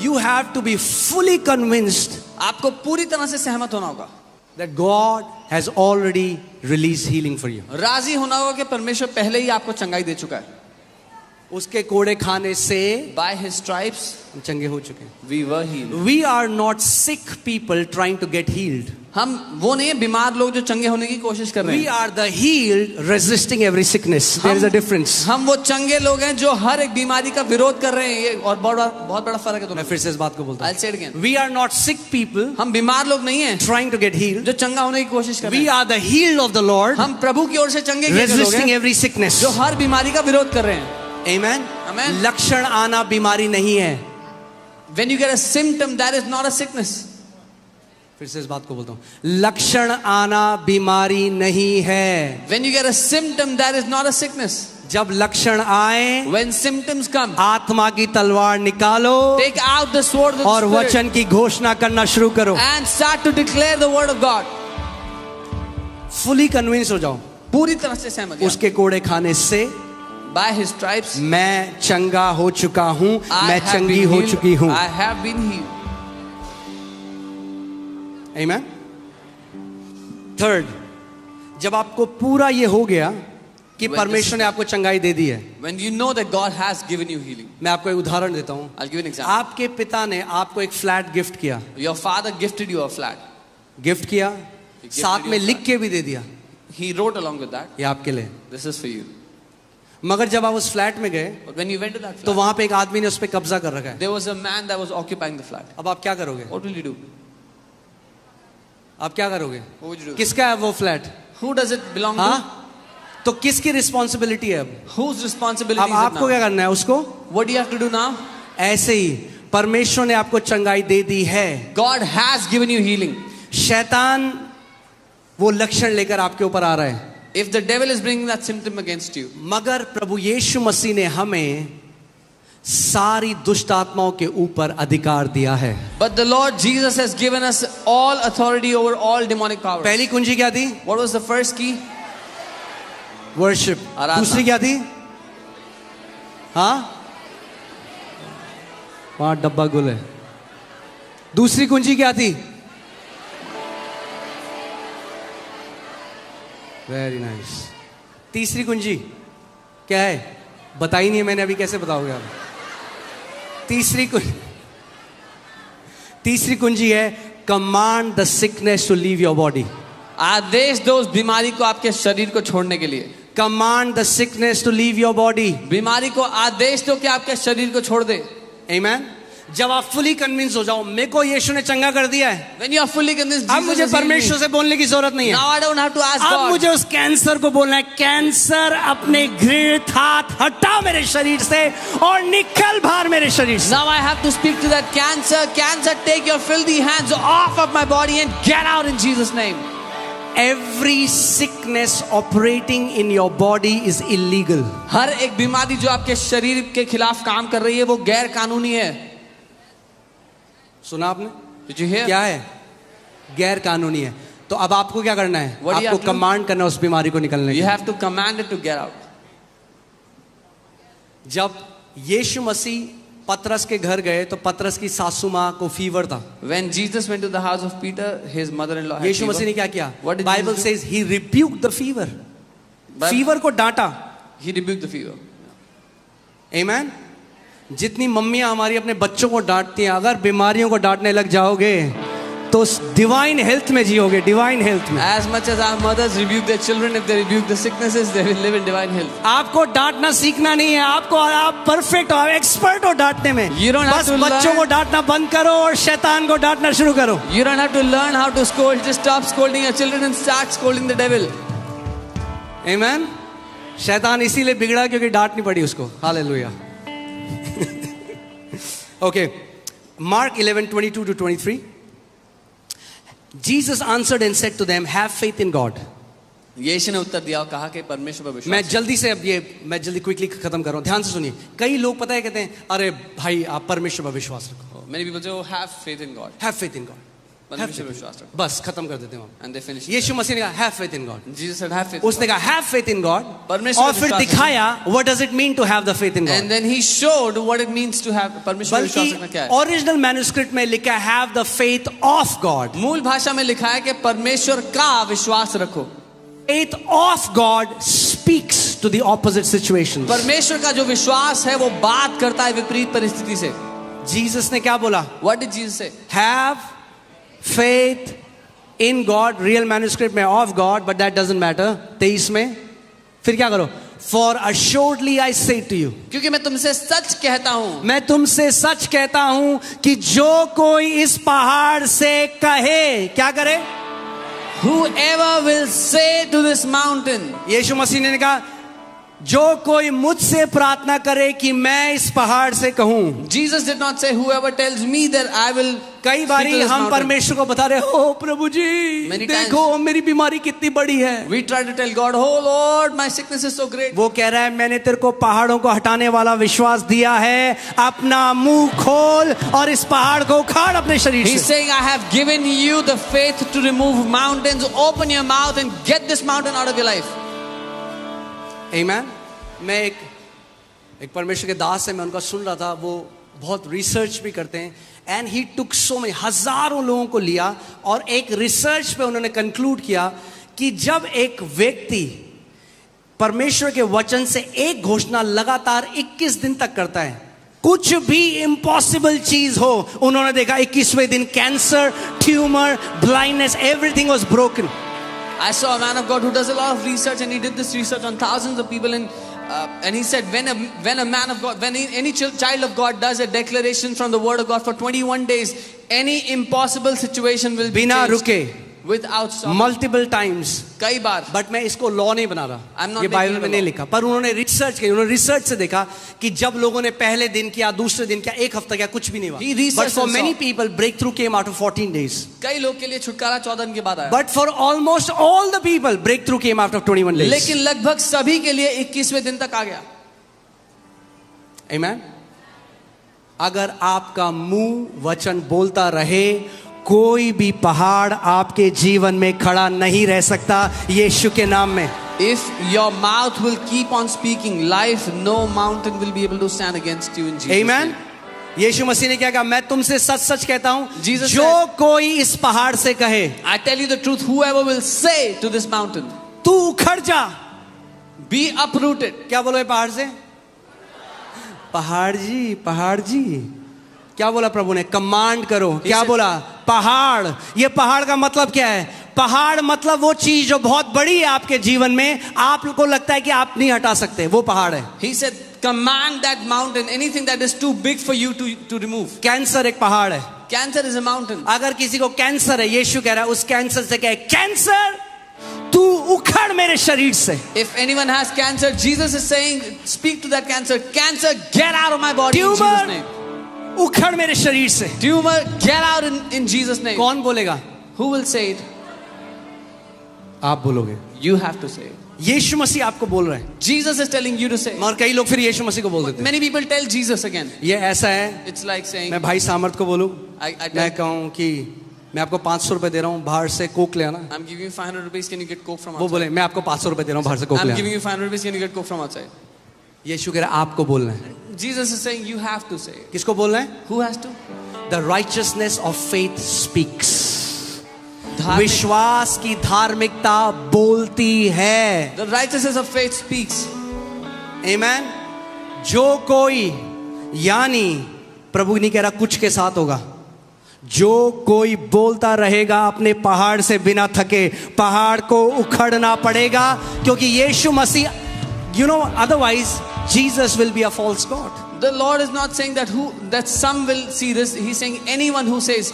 you have to be fully convinced आपको पूरी तरह से सहमत होना होगा that God has already released healing for you. राजी होना होगा कि परमेश्वर पहले ही आपको चंगाई दे चुका है। उसके कोड़े खाने से By his stripes हम चंगे हो चुके हैं। we were healed. We are not sick people trying to get healed. हम वो नहीं है बीमार लोग जो चंगे होने की कोशिश कर रहे We हैं। are the healed resisting every sickness. There is a difference. हम वो चंगे लोग हैं जो हर एक बीमारी का विरोध कर रहे हैं। ये और बहुत बड़ा फर्क है मैं दोनों। फिर से इस बात को बोलता I'll say it again. हूँ। We are not sick people हम बीमार लोग नहीं हैं trying to get healed. जो चंगा होने की कोशिश कर रहे We हैं। are the healed of the Lord हम प्रभु की ओर से चंगे किए गए लोग resisting हैं every sickness. जो हर बीमारी का विरोध कर रहे हैं। Amen. Amen. लक्षण आना बीमारी नहीं है। When you get a symptom, that is not a sickness. फिर से इस बात को बोलता हूँ, लक्षण आना बीमारी नहीं है। When you get a symptom, that is not a sickness. जब लक्षण आए, When symptoms come, आत्मा की तलवार निकालो take out the sword of और the Spirit वचन की घोषणा करना शुरू करो। and start to declare the word of God. Fully convince हो जाओ, पूरी तरह से सहमत। उसके कोड़े खाने से By his stripes, मैं चंगा हो चुका हूँ, I मैं have चंगी been हो healed. चुकी हूँ। I have been healed. Amen. Third, जब आपको पूरा ये हो गया कि When परमेश्वर ने आपको चंगाई दे दी है। When you know that God has given you healing. मैं आपको एक उदाहरण देता हूँ। I'll give you an example. आपके पिता ने आपको एक फ्लैट गिफ्ट किया, Your father gifted you a flat. Gift किया, gifted साथ you में a लिख flat. के भी दे दिया, He wrote along with that. ये आपके लिए। This is for you. मगर जब आप उस फ्लैट में गए But when you went to that तो flat, वहां पे एक आदमी ने उस पर कब्जा कर रखा है। there was a man that was occupying the flat. अब आप क्या करोगे? What will you do? आप क्या करोगे? What would you do? किसका है वो flat? Who does it belong to? हाँ, तो किसकी रिस्पॉन्सिबिलिटी है अब? Whose responsibility अब is it आपको now? क्या करना है? उसको What do you have to do now? ऐसे ही परमेश्वर ने आपको चंगाई दे दी है। God has given you healing. शैतान वो लक्षण लेकर आपके ऊपर आ रहा है, If the devil is bringing that symptom against you, मगर प्रभु यीशु मसीह ने हमें सारी दुष्ट आत्माओं के ऊपर अधिकार दिया है। but the Lord Jesus has given us all authority over all demonic powers. पहली कुंजी क्या थी? What was the first key? Worship. आराधना। दूसरी क्या थी? हाँ, वहां डब्बा गुल है। दूसरी कुंजी क्या थी? Very nice. तीसरी कुंजी क्या है? बताई नहीं है मैंने अभी, कैसे बताओगे आप? तीसरी कुंजी है command the sickness to leave your body. आदेश दो उस बीमारी को आपके शरीर को छोड़ने के लिए। Command the sickness to leave your body. बीमारी को आदेश दो कि आपके शरीर को छोड़ दे। आमीन। जब आप फुली कन्विंस हो जाओ, मेरे को यीशु ने चंगा कर दिया है, When you are fully convinced, अब Jesus मुझे has healed परमेश्वर me. से बोलने की जरूरत नहीं है। Now I don't have to ask अब God. मुझे उस कैंसर को बोलना है, कैंसर अपने घृणित हाथ हटा मेरे शरीर से और निकल बाहर मेरे शरीर से। Now I have to speak to that cancer. Cancer, take your filthy hands off of my body and get out in Jesus' name. Every sickness operating in your body is illegal. हर एक बीमारी जो आपके शरीर के खिलाफ काम कर रही है वो गैर कानूनी है। सुना आपने? Did you hear? क्या है? गैर कानूनी है। तो अब आपको क्या करना है? What do you आपको have to do? कमांड करना है उस बीमारी को निकलने You के। have to command it to get out. जब यीशु मसीह पतरस के घर गए तो पतरस की सासू माँ को फीवर था। When Jesus went to the house of Peter, his mother-in-law had यीशु मसीह ने fever. क्या किया? What did Bible Jesus do? Says he rebuked the fever. Bible- fever को डांटा। He rebuked the fever. आमेन। जितनी मम्मियां हमारी अपने बच्चों को डांटती हैं, अगर बीमारियों को डांटने लग जाओगे तो डिवाइन हेल्थ में जियोगे, डिवाइन हेल्थ में। As much as our mothers rebuke their children, if they rebuke the sicknesses, they will live in divine health. आपको डांटना सीखना नहीं है, आपको आप परफेक्ट हो, आप एक्सपर्ट हो डांटने में। You don't have बस to बच्चों learn- को डांटना बंद करो और शैतान को डांटना शुरू करो। You don't have to learn how to scold. Just stop scolding your children and start scolding the devil. आमेन। शैतान इसीलिए बिगड़ा क्योंकि डांट नहीं पड़ी उसको। Hallelujah. Okay, mark 11:22-23। Jesus answered and said to them, have faith in God. यीशु ने उत्तर दिया और कहा कि परमेश्वर पर विश्वास मैं जल्दी क्विकली खत्म कर रहा हूं, ध्यान से सुनिए। कई लोग पता है कहते हैं, अरे भाई आप परमेश्वर पर विश्वास रखो। करो। Many people say, oh, have faith in God. Have faith in God. परमेश्वर पर विश्वास रखो। बस खत्म कर देते हैं हम। And they finished. यीशु मसीह ने कहा have faith in God। Jesus said, have faith in उसने God. कहा have faith in God परमेश्वर और पर फिर विश्वास दिखाया what does it mean to have the faith in God। And then he showed what it means to have परमेश्वर पर विश्वास रखना क्या बल्कि है। ओरिजिनल मैन्युस्क्रिप्ट में लिखा है have the faith of God। मूल भाषा में लिखा है कि परमेश्वर का विश्वास रखो। Faith of God speaks to the opposite situations। परमेश्वर का जो विश्वास है वो बात करता है विपरीत परिस्थिति से। जीसस ने क्या बोला? What did Jesus say? Have faith in God, real manuscript में of God, but that doesn't matter। 23 में फिर क्या करो? For assuredly I say to you, क्योंकि मैं तुमसे सच कहता हूं। मैं तुमसे सच कहता हूं कि जो कोई इस पहाड़ से कहे, क्या करे? Whoever will say to this mountain, यीशु मसीह ने कहा जो कोई मुझसे प्रार्थना करे कि मैं इस पहाड़ से कहूं। Jesus did not say whoever tells me that I will. कई speak बारी to this हम mountain. परमेश्वर को बता रहे हो प्रभु जी Many देखो मेरी बीमारी कितनी बड़ी है। We try to tell God, oh Lord, my sickness is so great. वो कह रहा है मैंने तेरे को पहाड़ों को हटाने वाला विश्वास दिया है, अपना मुंह खोल और इस पहाड़ को उखाड़ अपने शरीर He's से। saying, I have given you the faith to remove mountains. Open your mouth and get this mountain out of your life. Amen। मैं एक परमेश्वर के दास है, मैं उनका सुन रहा था, वो बहुत रिसर्च भी करते हैं। And he took so many, हजारों लोगों को लिया और एक रिसर्च पे उन्होंने कंक्लूड किया कि जब एक व्यक्ति परमेश्वर के वचन से एक घोषणा लगातार 21 दिन तक करता है, कुछ भी इम्पॉसिबल चीज हो, उन्होंने देखा 21वें दिन cancer, tumour, blindness, everything was broken. I saw a man of God who does a lot of research, and he did this research on thousands of people, and he said when a man of God, when any child of God does a declaration from the Word of God for 21 days, any impossible situation will be बिना changed रुके, without stopping. Multiple times. कई बार। But मैं इसको law नहीं बना I'm रहा, not ये Bible making it में a नहीं law. लिखा, पर उन्होंने रिसर्च की, उन्होंने रिसर्च से देखा कि जब लोगों ने पहले दिन किया, दूसरे दिन किया, एक हफ्ता किया, कुछ भी नहीं He हुआ। researched but for and many saw. People break through came after 14 days। कई लोग के लिए छुटकारा 14 दिन के बाद आया। But for almost all the people break through came after 21 days। लेकिन लगभग सभी के लिए 21वें दिन तक आ गया। आमेन। अगर आपका मुंह वचन बोलता रहे, कोई भी पहाड़ आपके जीवन में खड़ा नहीं रह सकता यीशु के नाम में। If your mouth will keep on speaking life, no mountain will be able to stand against you in Jesus' amen. name. यीशु मसीह ने क्या कहा? मैं तुमसे सच सच कहता हूं, Jesus जो said- कोई इस पहाड़ से कहे I tell you the truth, whoever will say to this mountain, तू उखड़ जा, be uprooted. क्या बोलो ये पहाड़ से? पहाड़ जी क्या बोला प्रभु ने? कमांड करो। क्या said- बोला? पहाड़। ये पहाड़ का मतलब क्या है? पहाड़ मतलब वो चीज जो बहुत बड़ी है आपके जीवन में, आपको लगता है कि आप नहीं हटा सकते, वो पहाड़ है। He said, command that mountain, anything that is too big for you to remove. Cancer एक पहाड़ है। Cancer is a mountain. अगर किसी को कैंसर है, यीशु कह रहा है उस कैंसर से कहे, कैंसर तू उखड़ मेरे शरीर से। If anyone has cancer, Jesus is saying, speak to that cancer. Cancer, get out of my body in Jesus' tumour name. उखड़ मेरे शरीर से। Tumor, get out in Jesus' name. कौन बोलेगा? Who will say it? आप बोलोगे। You have to say it. यीशु मसीह आपको बोल रहे हैं, Jesus is telling you to say it. मगर कई लोग फिर यीशु मसीह को बोल देते हैं। Many people tell Jesus again. ये ऐसा है, It's like saying, मैं भाई सामर्थ को बोलूं, I मैं tell, कहूं कि मैं आपको 500 रुपए दे रहा हूँ, बाहर से कोक ले आना। I'm giving you 500 rupees. Can you get coke from वो outside? बोले मैं आपको 500 रुपए दे रहा हूँ, बाहर से कोक ले I'm आना। giving you 500 rupees. Can you get coke from outside? यीशु कह रहा है आपको बोलना है। Jesus is saying you have to say it. किसको बोलना है? Who has to? The righteousness of faith speaks. धार्मिक- विश्वास की धार्मिकता बोलती है। The righteousness of faith speaks. Amen. जो कोई, यानी प्रभु नहीं कह रहा कुछ के साथ होगा, जो कोई बोलता रहेगा अपने पहाड़ से बिना थके, पहाड़ को उखड़ना पड़ेगा, क्योंकि यीशु मसीह, you know, otherwise Jesus will be a false god. The Lord is not saying that some will see this. He's saying anyone who says,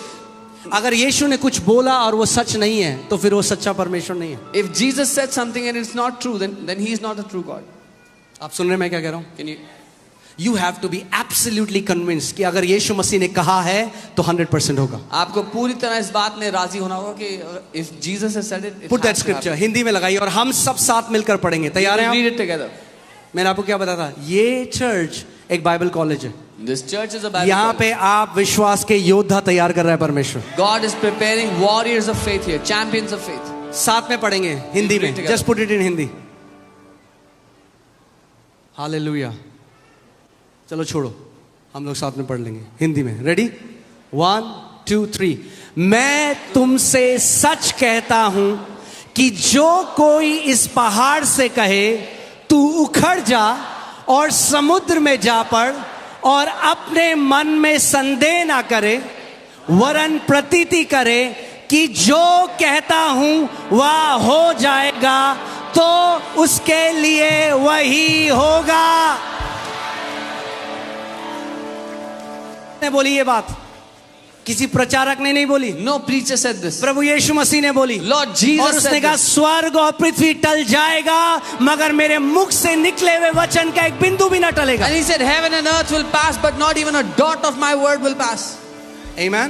अगर यीशु ने कुछ बोला और वो सच नहीं है तो फिर वो सच्चा परमेश्वर नहीं है। if Jesus said something and it's not true, then he is not a true God. आप सुन रहे हैं मैं क्या कह रहा हूं? Can you? You have to be absolutely convinced कि अगर यीशु मसीह ने कहा है तो 100% होगा। आपको पूरी तरह इस बात में राजी होना होगा कि if Jesus has said it, it Put that has to scripture happen. Hindi में लगाइए और हम सब साथ मिलकर पढ़ेंगे। तैयार हैं आप? Read it together. मैंने आपको क्या बताया था? ये चर्च एक बाइबल कॉलेज है। This church is a Bible यहाँ college. पे आप विश्वास के योद्धा तैयार कर रहा है परमेश्वर। God is preparing warriors of faith here, champions of faith. साथ में पढ़ेंगे हिंदी में। together. Just put it in Hindi. Hallelujah. चलो छोड़ो, हम लोग साथ में पढ़ लेंगे हिंदी में। रेडी? 1 2 3। मैं तुमसे सच कहता हूं कि जो कोई इस पहाड़ से कहे तू उखड़ जा और समुद्र में जा पड़, और अपने मन में संदेह ना करे, वरन प्रतीति करे कि जो कहता हूं वह हो जाएगा, तो उसके लिए वही होगा। ने बोली ये बात, किसी प्रचारक ने नहीं बोली, No preacher said this. प्रभु यीशु मसीह ने बोली। Lord Jesus और उसने said कहा this. स्वर्ग और पृथ्वी टल जाएगा मगर मेरे मुख से निकले हुए वचन का एक बिंदु भी न टलेगा। And he said, heaven and earth will pass, but not even a dot of my word will pass. Amen.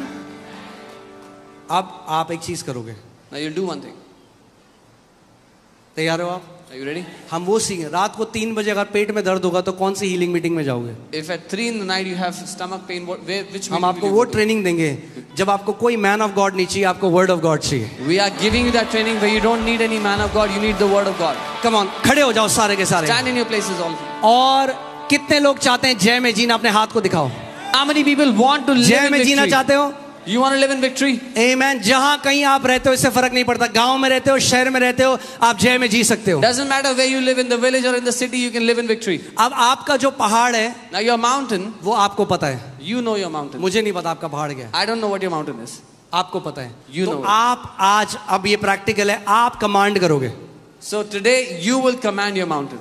अब आप एक चीज करोगे। Now you'll do one thing. तैयार हो आप? Are you ready? हम वो सीखें। रात को 3 बजे अगर पेट में दर्द होगा तो कौन सी हीलिंग मीटिंग में jaओगे? If at 3 in the night you have stomach pain, which हम meeting आपको will you वो go to? ट्रेनिंग देंगे जब आपको कोई मैन ऑफ गॉड नहीं चाहिए, आपको वर्ड ऑफ गॉड चाहिए। We are giving you that training where you don't need any man of God, you need the word of God. Come on, खड़े हो जाओ सारे के सारे। Stand in your places all of you. और कितने लोग चाहते हैं जय में जीना? अपने हाथ को दिखाओ। How many people want to live जय in में जीना victory? चाहते हो? You want to live in victory? आमेन। जहां कहीं आप रहते हो इससे फर्क नहीं पड़ता, गांव में रहते हो, शहर में रहते हो, आप जय में जी सकते हो। Doesn't matter where you live, in the village or in the city, you can live in victory. अब आपका जो पहाड़ है Now your mountain, वो आपको पता है, you know your mountain. मुझे नहीं पता आपका पहाड़ क्या है। I don't know what your mountain is. आपको पता है। You तो know it. आप आज, अब ये प्रैक्टिकल है, आप कमांड करोगे। So today you will command your mountain.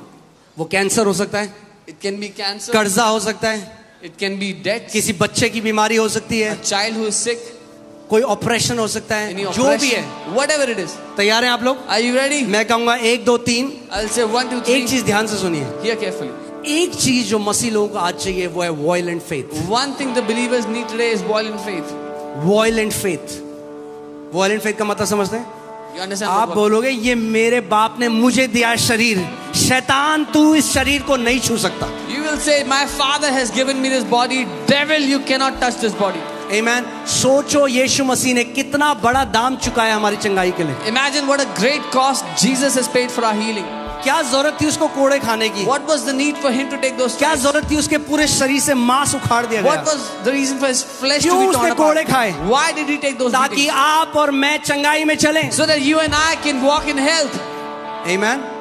वो कैंसर हो सकता है, It can be cancer, कर्जा हो सकता है, it can be death, किसी बच्चे की बीमारी हो सकती a है, child who is sick, कोई ऑपरेशन हो सकता any है, जो भी oppression, है। whatever it is. तैयार हैं आप लोग? Are you ready? मैं कहूंगा 1 2 3। I'll say 1, 2, 3. एक चीज ध्यान से सुनिए। Hear carefully. एक चीज जो मसीह लोगों को आज चाहिए वो है violent faith. One thing the believers need today is violent faith. Violent faith. Violent faith का मतलब समझते हैं? You understand? आप what- बोलोगे ये मेरे बाप ने मुझे दिया है शरीर, शैतान तू इस शरीर को नहीं छू सकता। You will say, my father has given me this body. Devil, you cannot touch this body. आमेन। सोचो यीशु मसीह ने कितना बड़ा दाम चुकाया हमारी चंगाई के लिए। Imagine what a great cost Jesus has paid for our healing. क्या जरूरत थी उसको कोड़े खाने की? What was the need for him to take those क्या stripes? जरूरत थी उसके पूरे शरीर से मांस उखाड़ दिया What गया was the reason for his flesh to क्यों be उसने torn कोड़े apart? खाए? Why did he take those ताकि beatings? आप और मैं चंगाई में चलें। So that you and I can walk in health. Amen.